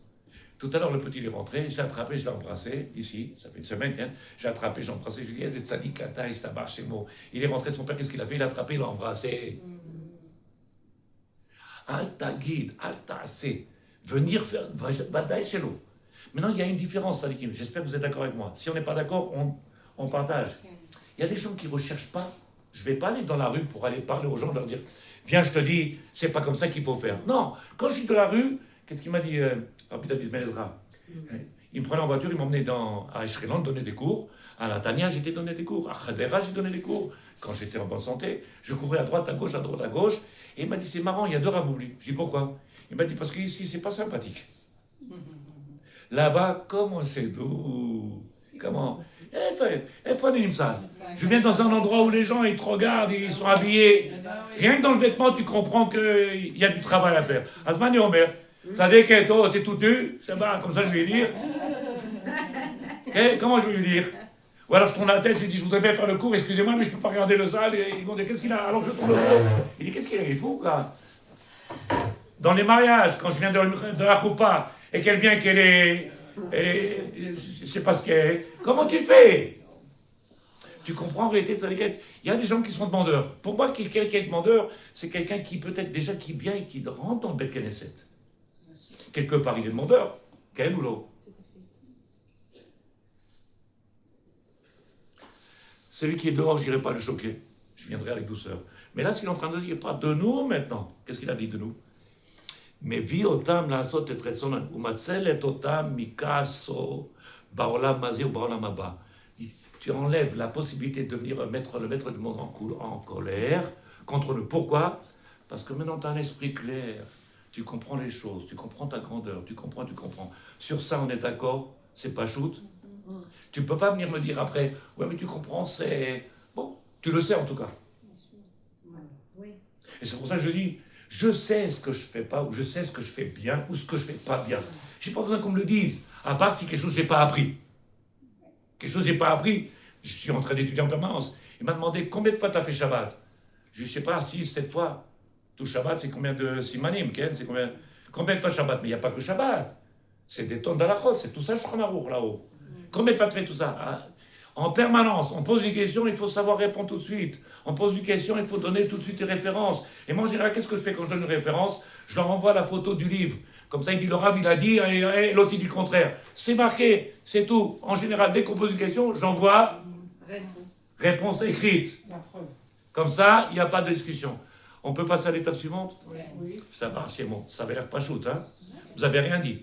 Tout à l'heure, le petit il est rentré, je l'ai attrapé, je l'ai embrassé, ici, ça fait une semaine, hein. J'ai attrapé, j'ai embrassé, je lui ai dit, Tzadik Ata, il s'est chez moi. Il est rentré, son père, qu'est-ce qu'il a fait? Il l'a attrapé, il l'a embrassé. Alta guide, alta assez. Venir faire, va chez l'eau. Maintenant, il y a une différence, Sadikim, j'espère que vous êtes d'accord avec moi. Si on n'est pas d'accord, on partage. Il y a des gens qui ne recherchent pas. Je ne vais pas aller dans la rue pour aller parler aux gens, leur dire, viens, je te dis, c'est pas comme ça qu'il faut faire. Non, quand je suis dans la rue, qu'est-ce qu'il m'a dit, Rabbi David Melezra? Il me prenait en voiture, il m'emmenait à Eshreland donner des cours. À la Tania, j'étais donné des cours. À Khadera, j'ai donné des cours. Quand j'étais en bonne santé, je courais à droite, à gauche, à droite, à gauche. Et il m'a dit, c'est marrant, il y a deux Ravoubli. Je dis, pourquoi? Il m'a dit, parce qu'ici, c'est pas sympathique. Là-bas, comment c'est doux. Comment? Je viens dans un endroit où les gens, ils te regardent, ils sont habillés. Rien que dans le vêtement, tu comprends qu'il y a du travail à faire. Asmani Omer, ça dit que t'es tout nu, c'est bon, comme ça je vais lui dire. Comment je vais lui dire? Ou alors je tourne la tête, je lui dis, je voudrais bien faire le cours, excusez-moi, mais je ne peux pas regarder le salle. Et ils vont dire, qu'est-ce qu'il a? Alors je tourne le dos. Il dit, qu'est-ce qu'il a? Il est fou, là. Dans les mariages, quand je viens de la choupa, et qu'elle vient, je sais pas ce qu'elle est. Comment tu fais? Tu comprends en réalité de sa quête. Il y a des gens qui sont demandeurs. Pour moi, quelqu'un qui est demandeur, c'est quelqu'un qui peut-être déjà qui vient et qui rentre dans le Beth Knesset. Quelque part, il est demandeur. Quel boulot? Celui qui est dehors, je n'irai pas le choquer. Je viendrai avec douceur. Mais là, ce qu'il est en train de dire, pas de nous maintenant. Qu'est-ce qu'il a dit de nous? Mais vi otam לעשות את רצונם, ומצל את אותם מכעסו בעולם הזה ובעולם הבא. Tu enlèves la possibilité de devenir le maître du monde en colère contre nous. Pourquoi? Parce que maintenant tu as un esprit clair, tu comprends les choses, tu comprends ta grandeur, tu comprends. Sur ça, on est d'accord, c'est pas shoot. Tu ne peux pas venir me dire après, ouais mais tu comprends, c'est... Bon, tu le sais en tout cas. Oui. Et c'est pour ça que je dis, je sais ce que je fais pas, ou je sais ce que je fais bien, ou ce que je fais pas bien. Je n'ai pas besoin qu'on me le dise, à part si quelque chose j'ai pas appris. Quelque chose j'ai pas appris, je suis en train d'étudier en permanence. Il m'a demandé combien de fois tu as fait Shabbat. Je ne sais pas, 6, 7 fois. Tout Shabbat, c'est combien de simanim, Ken? C'est combien de fois Shabbat? Mais il n'y a pas que Shabbat. C'est des tonnes d'alachot, c'est tout ça, je crois, là-haut. Combien de fois tu fais tout ça? En permanence, on pose une question, il faut savoir répondre tout de suite. On pose une question, il faut donner tout de suite des références. Et moi, en général, qu'est-ce que je fais quand je donne une référence? Je leur envoie la photo du livre. Comme ça, il dit, le Rav, il a dit, et l'autre, il dit le contraire. C'est marqué, c'est tout. En général, dès qu'on pose une question, j'envoie réponse écrite. La preuve. Comme ça, il n'y a pas de discussion. On peut passer à l'étape suivante? Oui. Ça va, c'est bon. Ça avait l'air pas shoot, hein? Vous n'avez rien dit.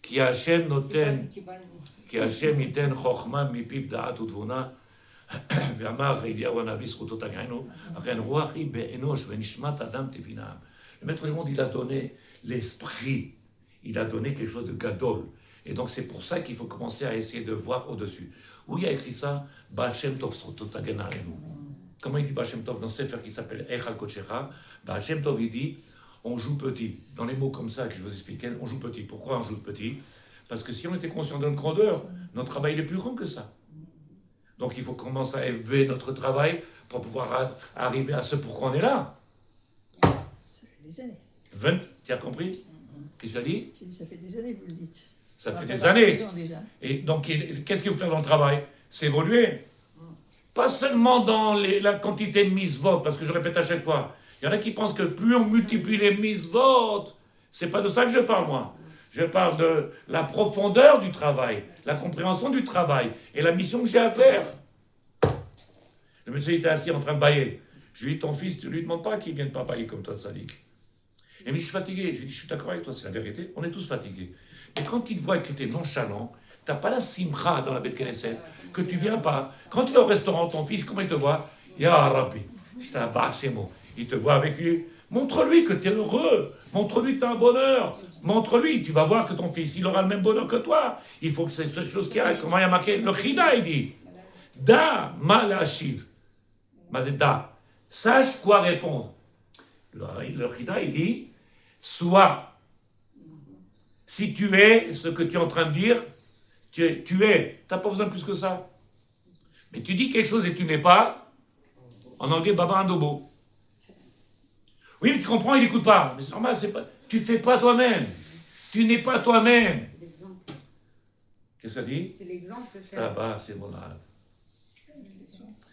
Qui Hashem noten, כי השם ייתן חוכמה מפיו דעת ותבונה, ואמר אליהו הנביא זכותו תגענו, אכן רוח היא באנוש ונשמת אדם תבינה. Le maître du monde, il a donné l'esprit, il a donné quelque chose de gadol. Et donc c'est pour ça qu'il faut commencer à essayer de voir au-dessus. Où il y a écrit ça? Baal Shem Tov zchouto tagen aleinu. Comment il dit Baal Shem Tov dans ce sefer qui s'appelle Echal Kodshecha? Baal Shem Tov, il dit, on joue petit. Dans les mots comme ça que je vous expliquais, on joue petit. Pourquoi on joue petit? Parce que si on était conscient de notre grandeur, notre travail est plus grand que ça. Donc il faut commencer à élever notre travail pour pouvoir arriver à ce pourquoi on est là. Ça fait des années. 20, tu as compris? Qu'est-ce que tu as dit? J'ai dit, ça fait des années que vous le dites. Ça fait Enfin, des dans la années. prison, déjà. Et donc, qu'est-ce qu'il faut faire dans le travail? C'est évoluer. Pas seulement dans la quantité de mises-votes, parce que je répète à chaque fois, il y en a qui pensent que plus on multiplie les mises-votes, c'est pas de ça que je parle, moi. Je parle de la profondeur du travail, la compréhension du travail et la mission que j'ai à faire. Le monsieur était assis en train de bailler. Je lui ai dit, ton fils, tu ne lui demandes pas qu'il ne vienne pas bailler comme toi, sadique. Il m'a dit, je suis fatigué. Je lui ai dit, je suis d'accord avec toi, c'est la vérité. On est tous fatigués. Mais quand il te voit que tu es nonchalant, tu n'as pas la simcha dans la Beth Knesset, que tu ne viens pas. Quand tu vas au restaurant, ton fils, comment il te voit? Ya Rabbi, c'est un bar, c'est bon. Il te voit avec lui. Montre-lui que tu es heureux. Montre-lui que tu as un bonheur. Montre-lui. Tu vas voir que ton fils, il aura le même bonheur que toi. Il faut que c'est cette chose qui arrive. Comment il y a marqué? Le Chida, il dit. Da malachiv. Da. Sache quoi répondre. Le Chida, il dit, soit, si tu es ce que tu es en train de dire, tu es. Tu n'as pas besoin de plus que ça. Mais tu dis quelque chose et tu n'es pas, en anglais, baba andobo. Oui, mais tu comprends, il n'écoute pas. Mais c'est normal, c'est pas. Tu fais pas toi-même. Tu n'es pas toi-même. C'est l'exemple. Qu'est-ce qu'elle dit? C'est l'exemple. C'est là-bas, c'est mon âme.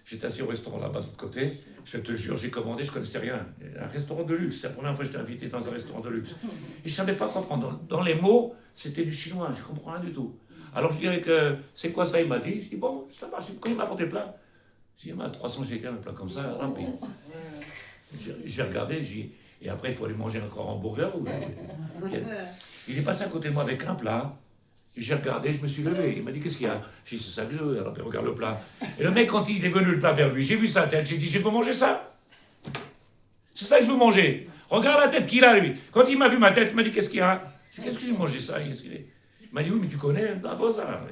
J'étais assis au restaurant là-bas de l'autre côté. Je te jure, j'ai commandé, je ne connaissais rien. Un restaurant de luxe. C'est la première fois que j'étais invité dans un restaurant de luxe. Et je ne savais pas quoi prendre. Dans les mots, c'était du chinois. Je ne comprends rien du tout. Alors je dirais que c'est quoi ça? Il m'a dit. Je dis bon, ça marche. Quand il m'a apporté le plat, j'ai dit 300 shekels, un plat comme ça, rapide. J'ai regardé, j'ai dit, et après il faut aller manger encore un hamburger. Il est passé à côté de moi avec un plat. J'ai regardé, je me suis levé. Il m'a dit, qu'est-ce qu'il y a? J'ai dit, c'est ça que je veux. Alors, il regarde le plat. Et le mec, quand il est venu le plat vers lui, j'ai vu sa tête. J'ai dit, je veux manger ça. C'est ça que je veux manger. Regarde la tête qu'il a, lui. Quand il m'a vu ma tête, il m'a dit, qu'est-ce qu'il y a? J'ai dit, qu'est-ce que j'ai mangé ça? Il m'a dit, oui, mais tu connais, avant ça.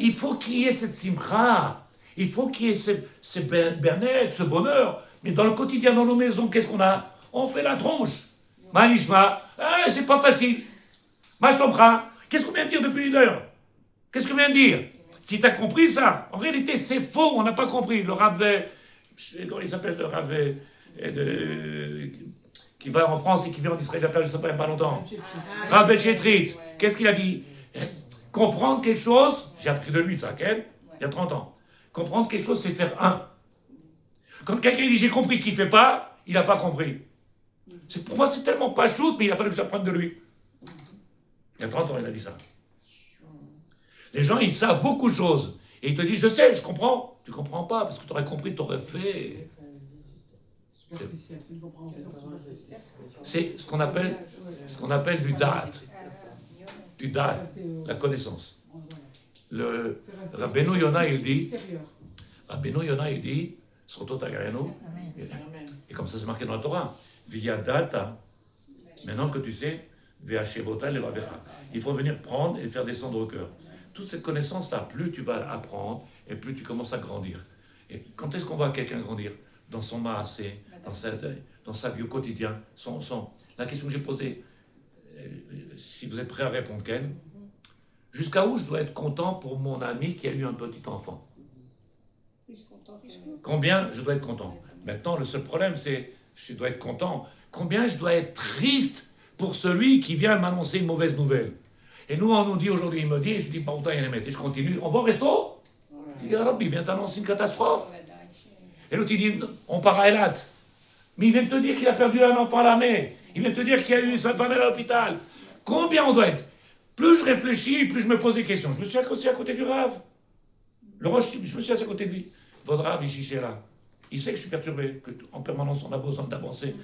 Il faut qu'il y ait cette simcha. Il faut qu'il y ait ce bien-être, ce bonheur. Mais dans le quotidien, dans nos maisons, qu'est-ce qu'on a? On fait la tronche. Manishma, c'est pas facile. Machomra. Qu'est-ce qu'on vient de dire depuis une heure? Qu'est-ce qu'on vient de dire? Si tu as compris ça, en réalité c'est faux, on n'a pas compris. Le Rav, comment il s'appelle le Rav qui va en France et qui vient en Israël, il s'appelle il n'y a pas longtemps. Rav Bechetrit, qu'est-ce qu'il a dit? Comprendre quelque chose, j'ai appris de lui ça, Ken, il y a 30 ans. Comprendre quelque chose, c'est faire un. Quand quelqu'un dit j'ai compris qu'il ne fait pas, il n'a pas compris. Pour moi, c'est tellement pas shoot, mais il a fallu que j'apprenne de lui. Il y a 30 ans, il a dit ça. Les gens, ils savent beaucoup de choses. Et ils te disent, je sais, je comprends. Tu ne comprends pas, parce que tu aurais compris, tu aurais fait. Superficiel, c'est une compréhension superficielle. C'est ce qu'on appelle du date. Du date, la connaissance. Le Rabbeinu Yonah, il dit, Rabbeinu Yonah, il dit, Srotot Agariano, et comme ça c'est marqué dans la Torah, Via data, maintenant que tu sais, il faut venir prendre et faire descendre au cœur. Toute cette connaissance-là, plus tu vas apprendre et plus tu commences à grandir. Et quand est-ce qu'on voit quelqu'un grandir? Dans son maasé, dans sa vie au quotidien. La question que j'ai posée, si vous êtes prêt à répondre, Ken, jusqu'à où je dois être content pour mon ami qui a eu un petit enfant? Combien je dois être content? Maintenant, le seul problème, c'est je dois être content. Combien je dois être triste pour celui qui vient m'annoncer une mauvaise nouvelle? Et nous, on nous dit aujourd'hui, il me dit, et je dis, pourtant, il y en a, et je continue, on va au resto? Je dis, Rabbi, il vient t'annoncer une catastrophe. Et l'autre, il dit, on part à Elat. Mais il vient de te dire qu'il a perdu un enfant à la mer. Il vient de te dire qu'il y a eu sa femme à l'hôpital. Combien on doit être? Plus je réfléchis, plus je me pose des questions. Je me suis assis à côté du Rav. Le Roche, je me suis assis à côté de lui. Votre Rav, il chichait là. Il sait que je suis perturbé, qu'en permanence, on a besoin d'avancer.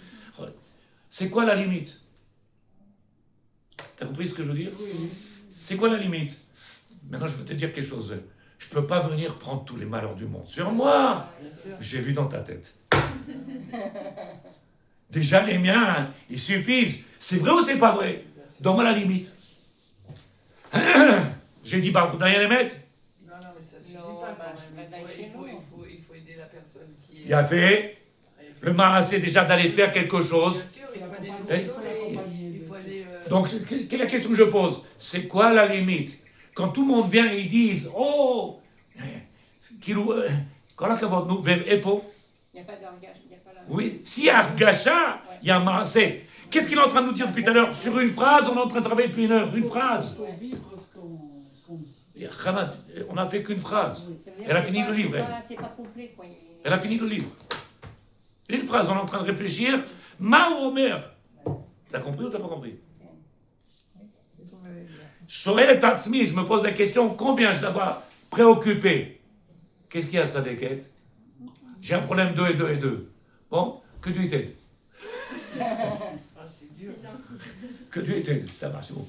C'est quoi la limite? T'as compris ce que je veux dire? C'est quoi la limite? Maintenant, je veux te dire quelque chose. Je ne peux pas venir prendre tous les malheurs du monde sur moi. J'ai vu dans ta tête. Déjà, les miens, ils suffisent. C'est vrai ou c'est pas vrai? Donne-moi la limite. J'ai dit, bah, d'ailleurs les mettre. Non, mais ça suffit pas quand même. Il faut aider la personne qui est... Il a fait le marassé déjà d'aller faire quelque chose. Bien sûr, il faut aller le consoler. Il faut aller... Donc, quelle est la question que je pose? C'est quoi la limite? Quand tout le monde vient et ils disent, oh, quand la cavote nous, il faut. Il n'y a pas d'orgage, il n'y a pas la... Oui, s'il y a Argacha, il y a Maasé. Qu'est-ce qu'il est en train de nous dire depuis tout à l'heure? Sur une phrase, on est en train de travailler depuis une heure. Une phrase. Il faut vivre ce qu'on dit. Khanat, on n'a fait qu'une phrase. Ça veut dire Elle a que fini c'est le livre. c'est pas complet, quoi. Elle a fini le livre. Une phrase, on est en train de réfléchir. Ma ou Omer. T'as compris ou t'as pas compris? Shoel Tatsmi, je me pose la question, combien je dois avoir préoccupé? Qu'est-ce qu'il y a de ça, Déquette? J'ai un problème 2 et 2 et 2. Bon, que Dieu t'aide. Ah, c'est dur. Que Dieu t'aide. Ça va, c'est bon.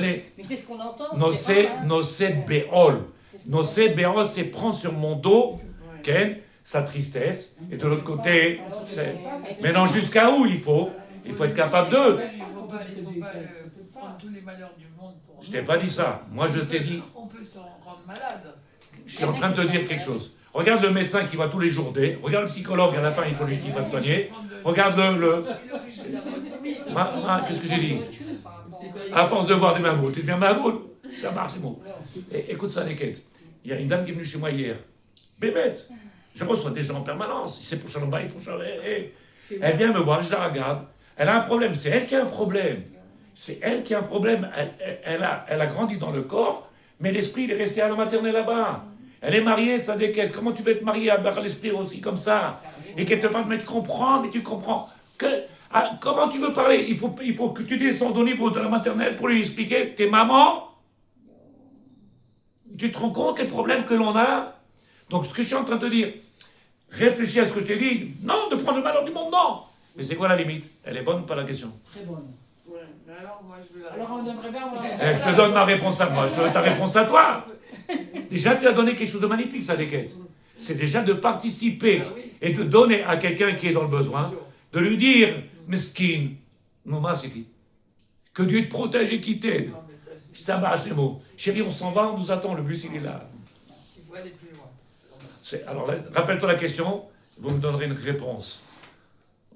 Mais c'est ce qu'on entend. Nosé Béol. Nosé Béol, c'est prendre sur mon dos, Ouais. Ken, sa tristesse. Et de l'autre côté, Alors, c'est... mais Mais non, jusqu'à où il faut être capable de... Il faut pas prendre tous les malheurs du monde pour Je t'ai pas dit ça. Moi, je t'ai dit... On peut s'en rendre malade. Je suis en train de te dire quelque chose. Regarde le médecin qui va tous les jours regarde le psychologue, à la fin, il faut lui qu'il fasse soigner. Regarde le... Qu'est-ce que j'ai dit? À force de voir des mamoules, tu deviens mamoule. Ça marche, c'est bon. Écoute ça, les quêtes. Il y a une dame qui est venue chez moi hier. Bébête. Je reçois des gens en permanence. C'est pour Shalom Bayit, pour Shalom. Elle vient me voir, je la regarde. Elle a un problème. C'est elle qui a un problème. C'est elle qui a un problème. Elle a grandi dans le corps, mais l'esprit, il est resté à la maternelle là-bas. Elle est mariée de sa déquête. Comment tu veux être mariée avec l'esprit aussi comme ça? Et qu'elle te parle, mais tu comprends, comment tu veux parler? Il faut que tu descendes au niveau de la maternelle pour lui expliquer, t'es maman. Tu te rends compte des problèmes que l'on a? Donc ce que je suis en train de te dire, réfléchis à ce que je t'ai dit. Non, de prendre le malheur du monde, non. Mais c'est quoi la limite? Elle est bonne ou pas la question? Très bonne. Ouais, mais alors moi je veux la Alors on aimerait bien avoir Je te donne ma réponse à moi, je te donne ta réponse à toi. Déjà, tu as donné quelque chose de magnifique, ça, les quêtes. C'est déjà de participer et de donner à quelqu'un qui est dans le besoin, de lui dire, meskin, Nouma, c'est qui? Que Dieu te protège et qu'il t'aide. Non, mais ça, c'est- Ça marche, les mots. Chérie, on s'en va, on nous attend, le bus, il est là. il faut aller plus loin. Alors, rappelle-toi la question, vous me donnerez une réponse.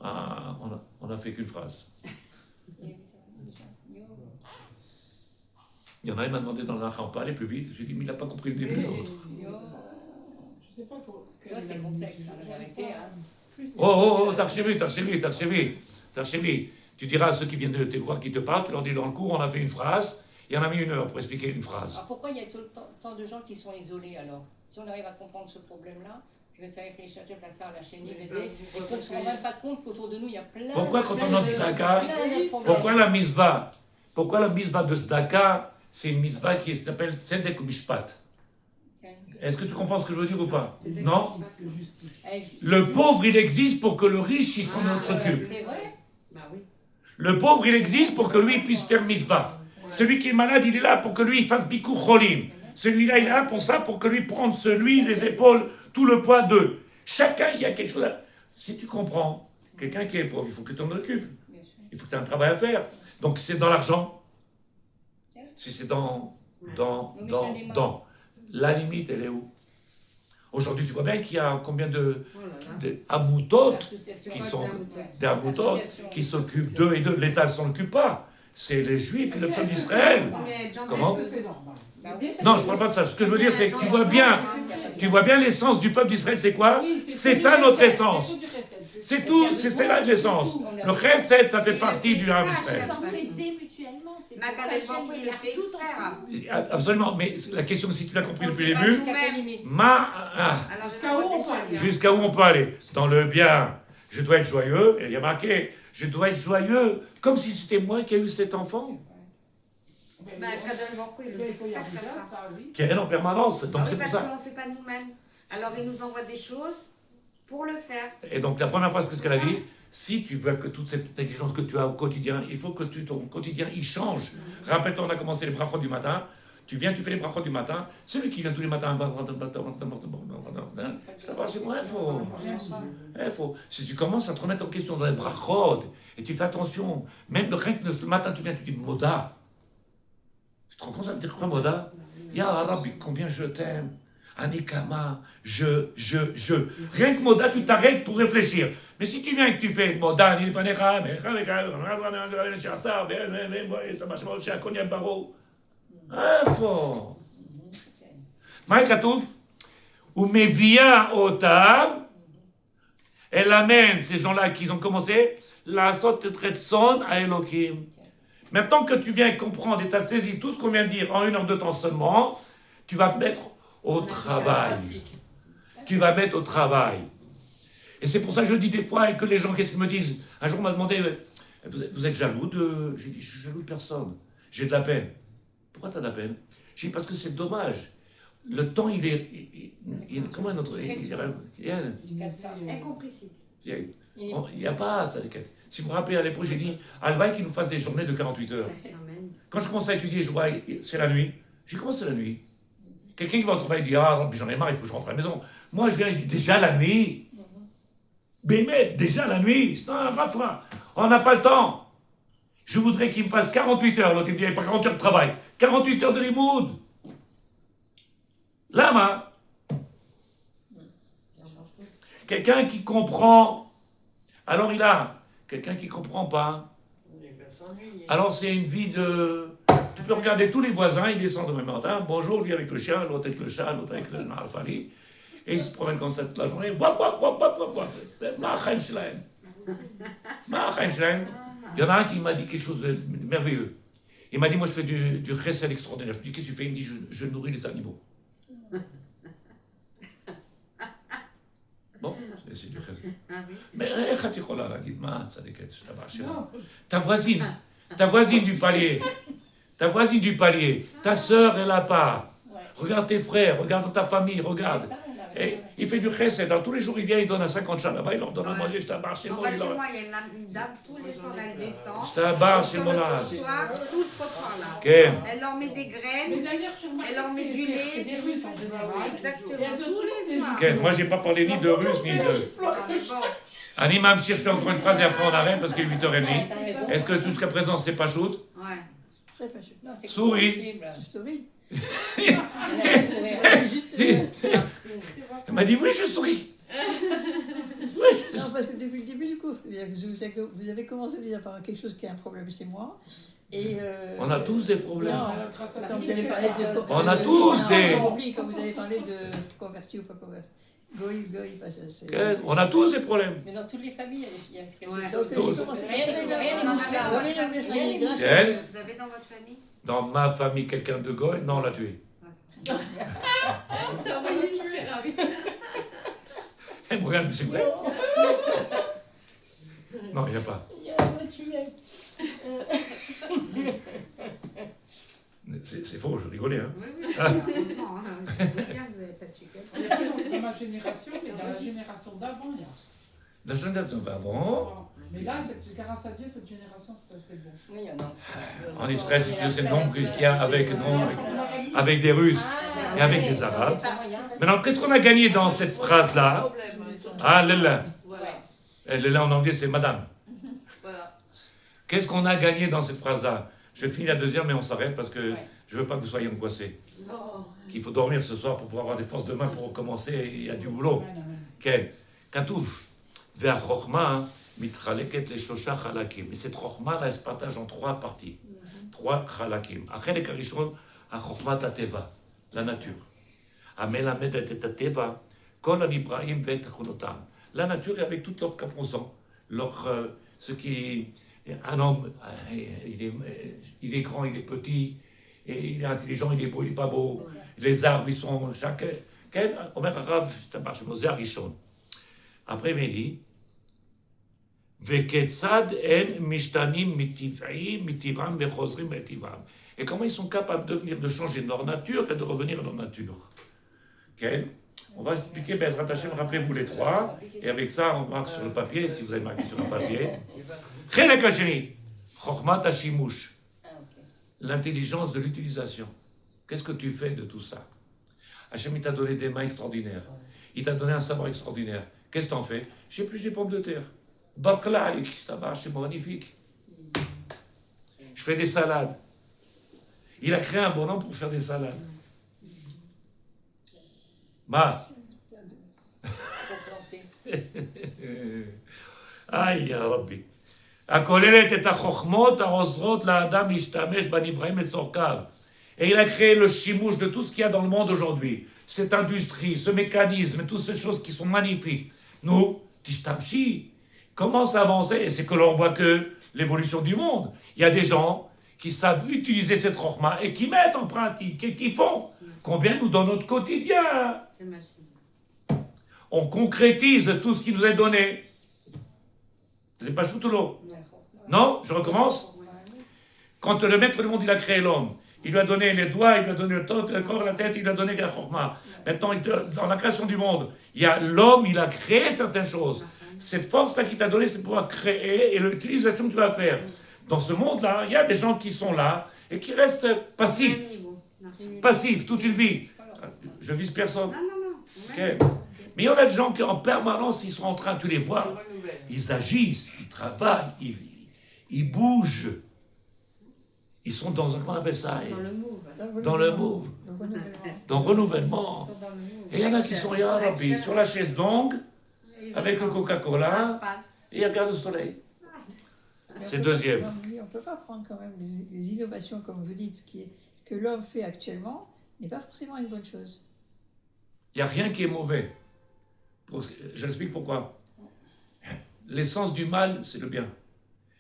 Ah, on a fait qu'une phrase. Il y en a, il m'a demandé dans la on peut aller plus vite. J'ai dit, mais il n'a pas compris le début. l'autre. Je sais pas pour. C'est vrai que c'est complexe, hein, la vérité. Hein. Oh, Tarchevi. Tu diras à ceux qui viennent de te voir, qui te parlent, tu leur dis dans le cours, on a fait une phrase, et on a mis 1 heure pour expliquer une phrase. Alors pourquoi il y a tant de gens qui sont isolés alors? Si on arrive à comprendre ce problème-là, je vais savoir que les châteaux, la chaîne, et qu'on ne se rend même pas compte qu'autour de nous, il y a plein Pourquoi de quand on plein demande de- tzedaka, plein de problèmes. pourquoi la misva de tzedaka, c'est une misva qui s'appelle tzedek ou mishpat? Est-ce que tu comprends ce que je veux dire ou pas? Non? Le pauvre, il existe pour que le riche, il s'en occupe. C'est vrai? Bah oui. Le pauvre, il existe pour que lui puisse faire misva. Celui qui est malade, il est là pour que lui il fasse bikou cholim. Celui-là, il est là pour ça, pour que lui prenne celui, les épaules, tout le poids d'eux. Chacun, il y a quelque chose à... Si tu comprends, quelqu'un qui est pauvre, il faut que tu t'en occupes. Bien sûr. Il faut que tu aies un travail à faire. Donc c'est dans l'argent. Si c'est dans. La limite, elle est où? Aujourd'hui, tu vois bien qu'il y a combien de Oh là là. amoutotes L'association. qui sont Ouais, des amoutotes Association. qui s'occupent d'eux et d'eux. L'État ne s'en occupe pas. C'est les Juifs et le peuple d'Israël. Mais John, Comment? Est-ce que c'est normal? Bah oui, Non, je ne parle pas de ça. Ce que je veux dire, c'est que tu vois bien l'essence du peuple d'Israël, c'est quoi? Oui, C'est du ça notre recette, essence. c'est du recette. C'est tout, c'est celle-là l'essence. Le chesed, ça fait partie du Ham Israël. S'entraider mutuellement, c'est Ma pour ça Kadesh que Baruch Hu, il le fait tout en exprès. Absolument, mais la question, si tu l'as compris depuis le début, Jusqu'à quelle limite? Alors, Jusqu'à où on peut aller? jusqu'à où on peut aller? Dans le bien, je dois être joyeux, et il y a marqué, je dois être joyeux, comme si c'était moi qui ai eu cet enfant, Bah, Kadesh Baruch Hu, il le fait Il faut y exprès arriver de faire à ça. ça, oui. qui est en permanence. Donc Ah c'est oui, pour parce ça. qu'on ne fait pas nous-mêmes. Alors, il nous envoie des choses pour le faire. Et donc la première phrase, qu'est-ce qu'elle a dit? Si tu veux que toute cette intelligence que tu as au quotidien, il faut que ton quotidien, il change. Rappelle-toi, on a commencé les brachot du matin. Tu viens, tu fais les brachot du matin. Celui qui vient tous les matins, ça va, c'est moi, il faut. Si tu commences à te remettre en question dans les brachot, et tu fais attention, même rien que le matin, tu viens, tu dis Moda. Tu te rends compte, ça veut dire quoi, Moda? Ya Rabbi, combien je t'aime. Anikama, je. Rien que Moda, tu t'arrêtes pour réfléchir. Mais si tu viens et que tu fais Moda, איפה? מה כתוב? ומביאה אותם, elle amène ces gens-là qui ont commencé, לעשות את רצון האלוקים. Maintenant que tu viens comprendre et tu as saisi tout ce qu'on vient de dire en 1 heure de temps seulement, tu vas te mettre au travail. Tu vas mettre au travail. Et c'est pour ça que je dis des fois, et que les gens, qu'est-ce qu'ils me disent? Un jour, on m'a demandé, vous êtes jaloux de... J'ai dit, je suis jaloux de personne. J'ai de la peine. Pourquoi tu as de la peine? J'ai dit, parce que c'est dommage. le temps, il est... comment notre... Incompressible. Il n'y a pas ça. Si vous vous rappelez, à l'époque, j'ai dit, Alvaï qu'il nous fasse des journées de 48 heures. Amen. Quand je commence à étudier, je vois, c'est la nuit. Je dis, comment c'est la nuit? Quelqu'un qui va au travail dit, ah, j'en ai marre, il faut que je rentre à la maison. Moi, je viens, je dis, déjà la nuit. Bémet, déjà la nuit. C'est un rafra. On n'a pas le temps. Je voudrais qu'il me fasse 48 heures. L'autre, il me dit, il n'y a pas 48 heures de travail. 48 heures de limoud. Lama. Quelqu'un qui comprend. Alors il a. Quelqu'un qui ne comprend pas. Alors c'est une vie de... Tu peux regarder tous les voisins, ils descendent demain matin. Bonjour, lui avec le chien, l'autre avec le chat, l'autre avec le narfali. Et ils se promènent comme ça toute la journée. Wap, wap, wap, wap, wap, wap. Ma'achaim shelaim. Ma'achaim shelaim. Il y en a un qui m'a dit quelque chose de merveilleux. Il m'a dit, moi je fais du chesed extraordinaire. Je lui ai dit, qu'est-ce que tu fais? Il me dit, je nourris les animaux. Bon, c'est du chesed. Mais ta voisine du palier, ta sœur, elle n'a pas. Regarde tes frères, regarde ta famille, regarde. Et il fait du chesed. Tous les jours, il vient, il donne à 50 chats là-bas, il leur donne à manger. Je t'abarre chez En moi. fait, chez moi, il y a une dame, tous les soirs, elle descend. Je t'abarre chez Sur moi le là. trottoir, tout le trottoir là. Ok. Elle leur met des Mais graines. d'ailleurs, sur ma Elle en met du lait, c'est des Russes en général. Exactement, Et elles ont tous toujours les des soirs. Ok, moi, j'ai pas parlé ni de russe, ni de... Non, mais bon. Annie Mamshir, je fais encore une phrase et après on arrête parce qu'il est 8h30. Est-ce que tout jusqu'à présent, c'est pas shoot? Ouais. Très pas chouette. Non, c'est Souris. compréhensible. Je souris. Elle a Juste, Elle m'a dit, oui, je souris. non, parce que depuis le début du cours, vous avez commencé déjà par quelque chose qui est un problème chez moi. Et On a tous des problèmes. Non, quand vous avez parlé de... On a tous non, des- j'oublie, quand vous avez parlé de converti ou pas converti. Goy, pas ça. On a tous des problèmes. Mais dans toutes les familles, il y a quelque Ouais. chose. Donc j'ai commencé Rien par n'est- rien On en n'est avait mouchard. un. ça. Grâce à Elle Dieu. Vous avez dans votre famille? Dans ma famille, quelqu'un de goy, non, on l'a tué. Ça envoyé une fleur, oui. Elle me regarde, s'il vous plaît. Non, il n'y a pas. Il y a un autre tué. C'est faux, je rigolais. Hein. Oui, oui. Non, hein, c'est bien, vous n'avez pas tué quelqu'un. Dans ma génération, mais dans la génération d'avant, il y a. La génération d'avant, Mais là, grâce à Dieu, cette génération, c'est bon. Oui, il y en a. en Israël, si tu veux, c'est le nombre qu'il y a avec des Russes et avec des Arabes. Maintenant, qu'est-ce qu'on a gagné dans cette phrase-là? Ah, Lila. Voilà. Lila en anglais, c'est madame. Voilà. Qu'est-ce qu'on a gagné dans cette phrase-là? Je finis la deuxième, mais on s'arrête parce que Ouais. je ne veux pas que vous soyez angoissés. Oh. Qu'il faut dormir ce soir pour pouvoir avoir des forces demain pour recommencer. Il y a du boulot. Amen, amen. כן, כתוב, והחוכמה מתחלקת לשלושה חלקים. Et cette חוכמה là, elle se partage en trois parties, trois חלקים. החלק הראשון, החוכמת הטבע, la nature. המלמדת את הטבע, כל הנבראים ואת תכונותם. La nature est avec toutes leurs composants, ce qui... Un homme, il est grand, il est petit, et il est intelligent, il est beau, il n'est pas beau. Les arbres, ils sont chacun... כן, אומר הרב, השתבח שמו, זה הראשון. après, il dit, וכיצד הם משתנים מטבעם וחוזרים לטבעם. Et comment ils sont capables de changer de leur nature et de revenir à leur nature. Okay. On va expliquer, Bezrat Hashem, rappelez-vous les trois, et avec ça, on marque sur le papier, si vous avez marqué sur le papier. חלק השני, חוכמת השימוש, Ah, ok. l'intelligence de l'utilisation. Qu'est-ce que tu fais de tout ça? Hachem, il t'a donné des mains extraordinaires. Il t'a donné un savoir extraordinaire. Qu'est-ce que t'en fais? J'épluche des pommes de terre. Bakla, ça marche, c'est magnifique. Je fais des salades. Il a créé un bonhomme pour faire des salades. Ma. Pour planter. Aïe, ya Rabbi. הכוללת את החוכמות העוזרות לאדם להשתמש בנבראים לצורכיו. Et il a créé le chimouche de tout ce qu'il y a dans le monde aujourd'hui. Cette industrie, ce mécanisme, toutes ces choses qui sont magnifiques. Nous, Tishtamshi, commence à avancer, et c'est que l'on voit que l'évolution du monde. Il y a des gens qui savent utiliser cette rochma et qui mettent en pratique et qui font. Combien nous dans notre quotidien, C'est magique. on concrétise tout ce qui nous est donné. C'est pas choutoulot. Non, je recommence. Quand le maître du monde, il a créé l'homme, Il lui a donné les doigts, il lui a donné le corps, la tête, il lui a donné la chorma. Maintenant, dans la création du monde, il y a l'homme, il a créé certaines choses. Cette force-là qu'il t'a donnée, c'est pouvoir créer et l'utilisation que tu vas faire. Dans ce monde-là, il y a des gens qui sont là et qui restent passifs. Même niveau. Non. Passifs toute une vie. Je vise personne. Non, non, non. Ok. Même. Mais il y en a des gens qui en permanence, ils sont en train, tu les vois, Renouvelle. ils agissent, ils travaillent, ils bougent. Ils sont dans un, comment on appelle ça, Dans le move. dans le move, Le renouvellement. dans le renouvellement. Ils sont dans le move. Et il y en a qui sont là, Rabbi, sur la chaise longue, avec le Coca-Cola, et ils regardent le soleil. C'est deuxième. Non, mais on ne peut pas prendre quand même les innovations, comme vous dites, ce que l'homme fait actuellement n'est pas forcément une bonne chose. Il n'y a rien qui est mauvais. Je l'explique pourquoi. L'essence du mal, c'est le bien.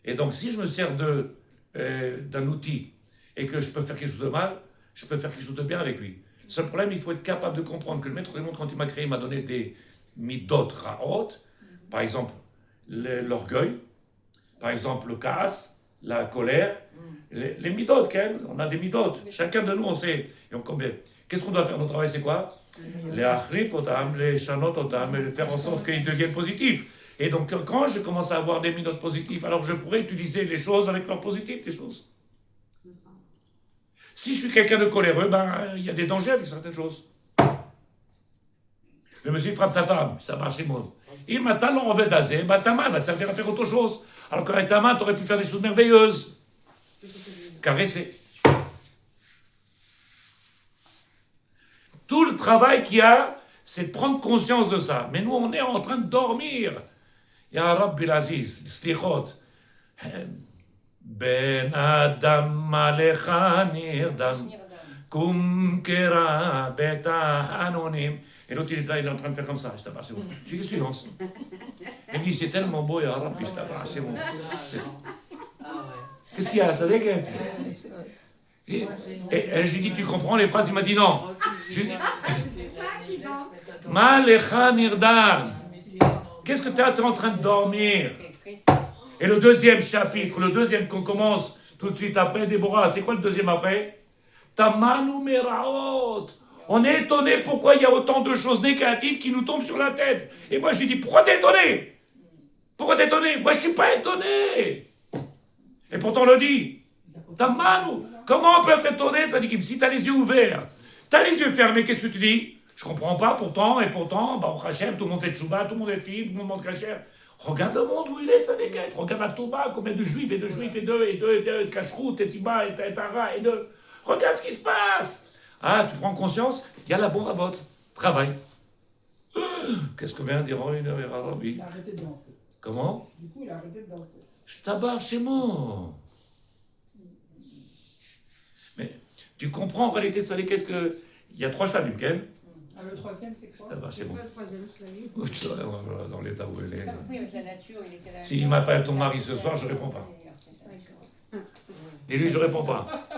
Et donc, si je me sers d'un outil et que je peux faire quelque chose de mal, je peux faire quelque chose de bien avec lui. Le seul problème, il faut être capable de comprendre que le maître des mondes, quand il m'a créé, il m'a donné des midot ra'ot, par exemple l'orgueil, par exemple le kaas, la colère, les midot, on a des midot. Chacun de nous, on sait. Et on combien. Qu'est-ce qu'on doit faire? Notre travail, c'est quoi? Les achrif otam, les chanot otam, et faire en sorte qu'ils deviennent positifs. Et donc, quand je commence à avoir des minutes positives, alors je pourrais utiliser les choses avec leur positif, des choses. Si je suis quelqu'un de coléreux, ben, il y a des dangers avec certaines choses. Le monsieur frappe sa femme, ça marche chez moi. Il m'a talent en d'azé, ben ta main va te servir à faire autre chose. Alors qu'avec ta main, tu aurais pu faire des choses merveilleuses. Caresser. Tout le travail qu'il y a, c'est de prendre conscience de ça. Mais nous, on est en train de dormir. Ya Rabbi Aziz, slichot. Ben Adam Alecha Nirdam, Kum Kera Beta Anonim. Et l'autre, il est là, il est en train de faire comme ça. Je t'abarre, c'est bon. Je dis, qu'est-ce que tu lances? Il me dit, c'est tellement beau, Ya Rabbi, je t'abarre, c'est bon. Qu'est-ce qu'il y a? Ça dégaine. C'est vrai. Et je lui dis, tu comprends les phrases? Il m'a dit non. Je lui dis, C'est ça qui danse. Malecha Nirdam. Qu'est-ce que tu es en train de dormir? Et le deuxième chapitre, le deuxième qu'on commence tout de suite après, Déborah, c'est quoi le deuxième après? Tamanu Meraot. On est étonné pourquoi il y a autant de choses négatives qui nous tombent sur la tête. Et moi je lui dis, pourquoi t'es étonné? Pourquoi t'es étonné? Moi je suis pas étonné. Et pourtant on le dit. Tamanu. Comment on peut être étonné? Ça dit que si tu as les yeux ouverts, tu as les yeux fermés, qu'est-ce que tu dis? Je comprends pas, pourtant, bah, Hachem, tout le monde fait Tchouba, tout le monde est fille, tout le monde mange Kacher. Regarde le monde où il est, ça déquête. Regarde la Touba, combien de juifs, et de cacheroute, et Tiba, et Tara, et de... Regarde ce qui se passe. Ah, tu prends conscience, il y a la bonne rabote. Travail. Qu'est-ce que vient de dire une heure et Rabbi? Il a arrêté de danser. Comment? Du coup, il a arrêté de danser. Je tabarre chez moi. Mais tu comprends en réalité, ça déquête que... Il y a 3 chlavim, Ken. Ah, le troisième, c'est quoi? Ça va, c'est bon. Le troisième, je l'ai eu. Dans l'état où elle est. Oui, avec la nature, il était là. S'il m'appelle ton mari ce soir, je réponds pas. Et lui, je réponds pas.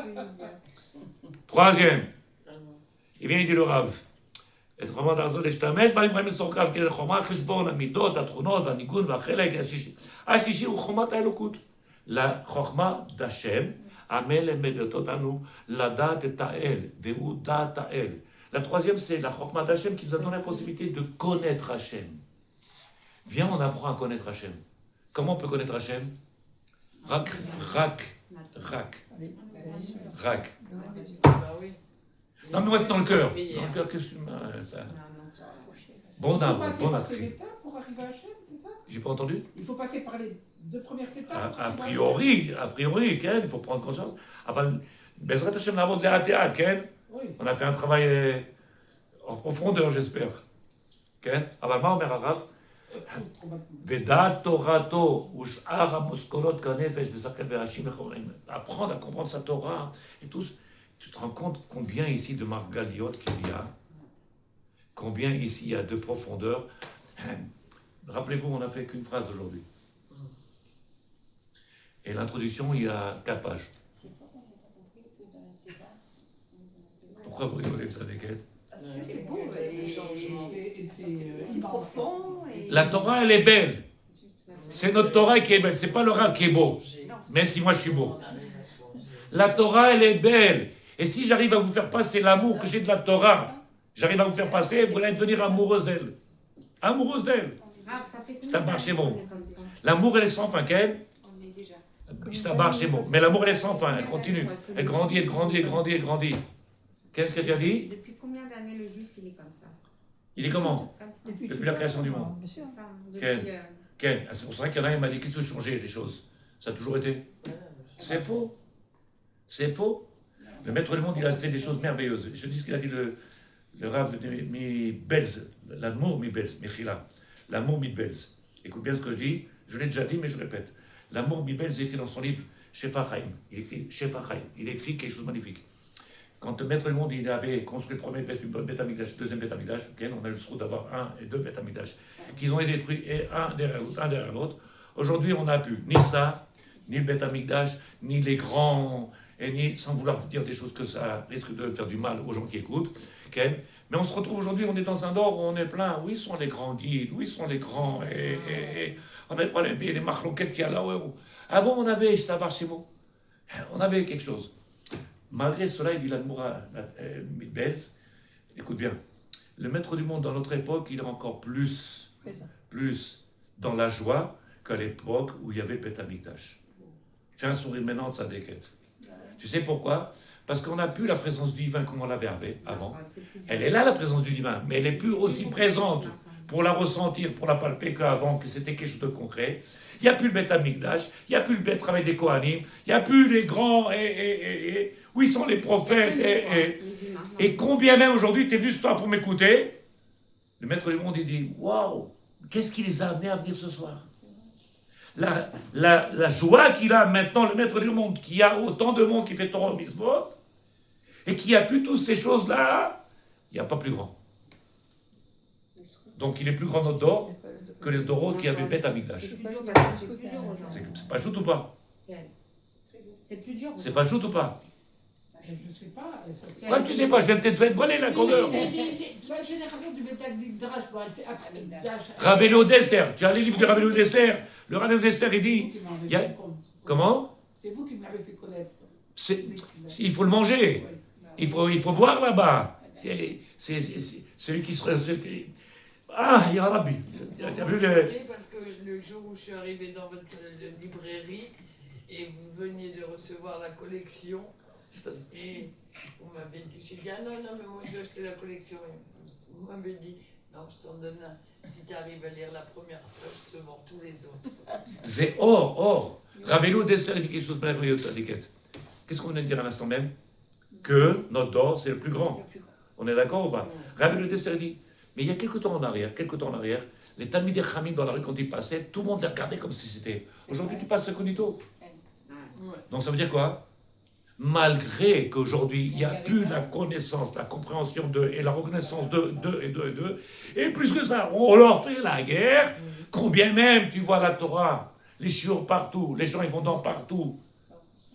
Troisième. Il vient, il dit le Rav. את חומת הזו להשתמש בה עם מסורכיו כדי חומה חשבון המידות, התכונות והניגון והחלק השלישי. השלישי הוא חומת האלוקות. לחוכמה d'Hachem, המלך מלמד אותנו לדעת את האל, והוא דעת האל. La troisième, c'est la chokma d'Hachem qui nous a donné la possibilité de connaître Hachem. Viens, on apprend à connaître Hachem. Comment on peut connaître Hachem? Rak. Bah oui. Non, mais moi, c'est dans le cœur. Dans le cœur, qu'est-ce que tu m'as... ça... Bon Il faut arbre, passer bon par ces arbre. étapes pour arriver à Hachem, c'est ça? J'ai pas entendu? Il faut passer par les 2 premières étapes. A priori, כן, il faut prendre conscience. אבל בעזרת השם נעבוד לאט לאט, כן? Oui. On a fait un travail en profondeur, j'espère. כן? אבל מה אומר הרב? ודעת תורתו ושאר המושכלות כנפש ושכל וראשים וחומרים. Apprendre à comprendre sa Torah et tout. Tu te rends compte combien ici de margaliot qu'il y a? Combien ici il y a de profondeur? Rappelez-vous, on n'a fait qu'une phrase aujourd'hui. Et l'introduction, il y a 4 pages. Pourquoi vous rigolez de ça, Desquettes? Parce que c'est beau, les changements. C'est profond. La Torah, elle est belle. C'est notre Torah qui est belle. C'est pas le Rav qui est beau. Même si moi, je suis beau. La Torah, elle est belle. Et si j'arrive à vous faire passer l'amour que j'ai de la Torah, j'arrive à vous faire passer, vous allez devenir amoureuse d'elle. Amoureuse d'elle. Ah, ça fait C'est un marché bon. combien d'années qu'on est comme ça? L'amour, elle est sans fin, qu'elle. On est déjà. C'est un marché bon. Mais l'amour, elle est sans fin, elle continue. Elle grandit, elle grandit, elle grandit, elle grandit. Qu'est-ce que tu as dit? Depuis combien d'années le juif il est comme ça? Il est comment? Comme ça. Depuis tout la à création du l'heure, monde. bien sûr. Ça, Quel? depuis, Ken, c'est pour ça qu'il y en a qui m'a dit qu'il faut changer les choses. Ça a toujours été. C'est faux. C'est faux. Le maître du monde, il a fait des choses merveilleuses. Je dis ce qu'il a dit le Rav Mi-Belz, l'amour Mi-Belz, Mechila. L'amour Mi-Belz. Écoute bien ce que je dis, je l'ai déjà dit, mais je répète. L'amour Mi-Belz est écrit dans son livre Shefa Chaim. Il écrit Shefa Chaim. Il écrit quelque chose de magnifique. Quand le maître du monde il avait construit le premier Beth Amikdash, le deuxième Beth Amikdash, on a eu le souci d'avoir un et deux Beth Amikdash, qu'ils ont été détruits et un derrière l'autre. Aujourd'hui, on n'a plus ni ça, ni le Beth Amikdash, ni les grands, et ni, sans vouloir dire des choses que ça risque de faire du mal aux gens qui écoutent. Mais on se retrouve aujourd'hui, on est dans un ordre où on est plein. Où sont les grands guides? Où sont les grands et on a les problèmes, les marloquettes qu'il y a là-haut. Avant, on avait Stavar Shemo. On avait quelque chose. Malgré cela, il dit l'Admoura Midbez, écoute bien, le maître du monde dans notre époque, il est encore plus dans la joie qu'à l'époque où il y avait Beth Amikdash. Fais un sourire maintenant de sa déquête. Tu sais pourquoi? Parce qu'on n'a plus la présence du divin comme on l'avait avant. Elle est là, la présence du divin, mais elle n'est plus aussi présente pour la ressentir, pour la palper qu'avant, que c'était quelque chose de concret. Il n'y a plus le Beth Amikdash, il n'y a plus le Beth travail des Kohanim, il n'y a plus les grands où ils sont les prophètes et combien même aujourd'hui tu es venu ce soir pour m'écouter. Le maître du monde il dit waouh, qu'est-ce qui les a amenés à venir ce soir? La joie qu'il a maintenant, le maître du monde, qui a autant de monde qui fait Torah Mitzvot et qui a plus toutes ces choses-là, il n'y a pas plus grand. Donc il est plus grand notre Dor que les Dorot qui avaient Beth Amikdash. C'est plus dur parce que c'est plus dur aujourd'hui. C'est pas joute ou pas? C'est plus dur. C'est pas joute ou pas? Je sais pas. Ouais, tu sais pas, je viens peut-être te voler la grandeur. La génération du Beth Amikdash, elle fait après Ravelo d'Esther, tu as les livres de Ravelo d'Esther. Le Ravelo d'Esther, il dit. Comment? C'est vous qui me l'avez fait connaître. Il faut le manger. Il faut boire là-bas. C'est celui qui serait. Ah, ya Rabbi. T'as vu le... Parce que le jour où je suis arrivée dans votre librairie et vous veniez de recevoir la collection, et vous m'avez dit, j'ai dit, ah non, mais moi je vais acheter la collection. Et vous m'avez dit, non, je t'en donne un. Si tu arrives à lire la première page, je te vends tous les autres. C'est or. Ravelo d'Esther, il dit quelque chose de merveilleux, ça d'étiquette. Qu'est-ce qu'on vient de dire à l'instant même? Que notre Dor, c'est le plus grand. On est d'accord ou pas? Ravelo d'Esther dit. Mais il y a quelques temps en arrière, les Talmidei Chachamim dans la rue, quand ils passaient, tout le monde les regardait comme si c'était. Aujourd'hui, tu passes incognito. Donc ça veut dire quoi? Malgré qu'aujourd'hui, il n'y a plus la connaissance, la compréhension d'eux et la reconnaissance d'eux, et plus que ça, on leur fait la guerre, combien même tu vois la Torah, les chiots partout, les gens ils vont dans partout.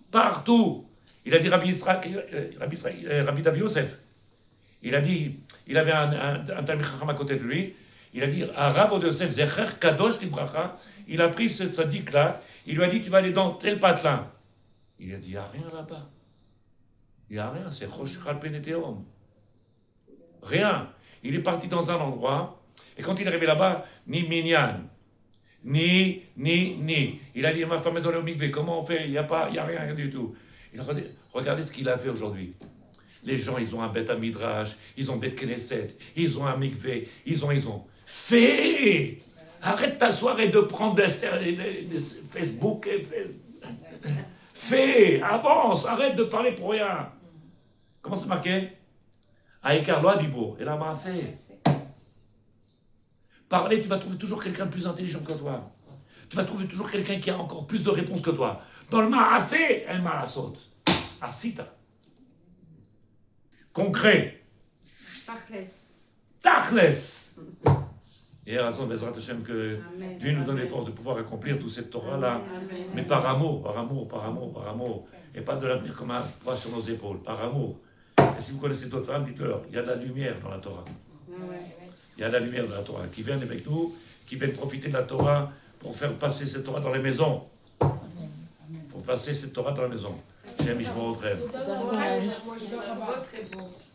Partout. Il a dit Rabbi David Yosef. Il a dit, il avait un Talmid Chacham à côté de lui, il a dit, Rav Yosef Zecher Kadosh Libracha, il a pris ce tzaddik-là, il lui a dit, tu vas aller dans tel patelin. Il a dit, il n'y a rien là-bas. Il n'y a rien, c'est Rosh Chalpeneteom. Rien. Il est parti dans un endroit, et quand il est arrivé là-bas, ni Minyan, ni. Il a dit, ma femme est dans le mikvé, comment on fait? Il n'y a rien du tout. Regardez ce qu'il a fait aujourd'hui. Les gens, ils ont un Beth Midrash, ils ont Beth Knesset, ils ont un mikvé, ils ont. Fais! Arrête ta soirée de prendre des Facebook et Fais! Avance! Arrête de parler pour rien! Comment c'est marqué? Aïkar lo adibour. Et la maaseh. Parler, tu vas trouver toujours quelqu'un de plus intelligent que toi. Tu vas trouver toujours quelqu'un qui a encore plus de réponses que toi. Dans le maaseh, el maasot. Asita. Concret. Tachles. Et raison, Bezrat Hashem, que Dieu nous donne les forces de pouvoir accomplir toute cette Torah-là, mais par amour. Et pas de l'avenir comme un poids sur nos épaules, par amour. Et si vous connaissez d'autres femmes, dites-leur, il y a de la lumière dans la Torah. Il y a de la lumière dans la Torah, qui viennent avec nous, qui viennent profiter de la Torah pour faire passer cette Torah dans les maisons. Pour passer cette Torah dans la maison. יהיה משמרות חן. Moi, je veux votre réponse.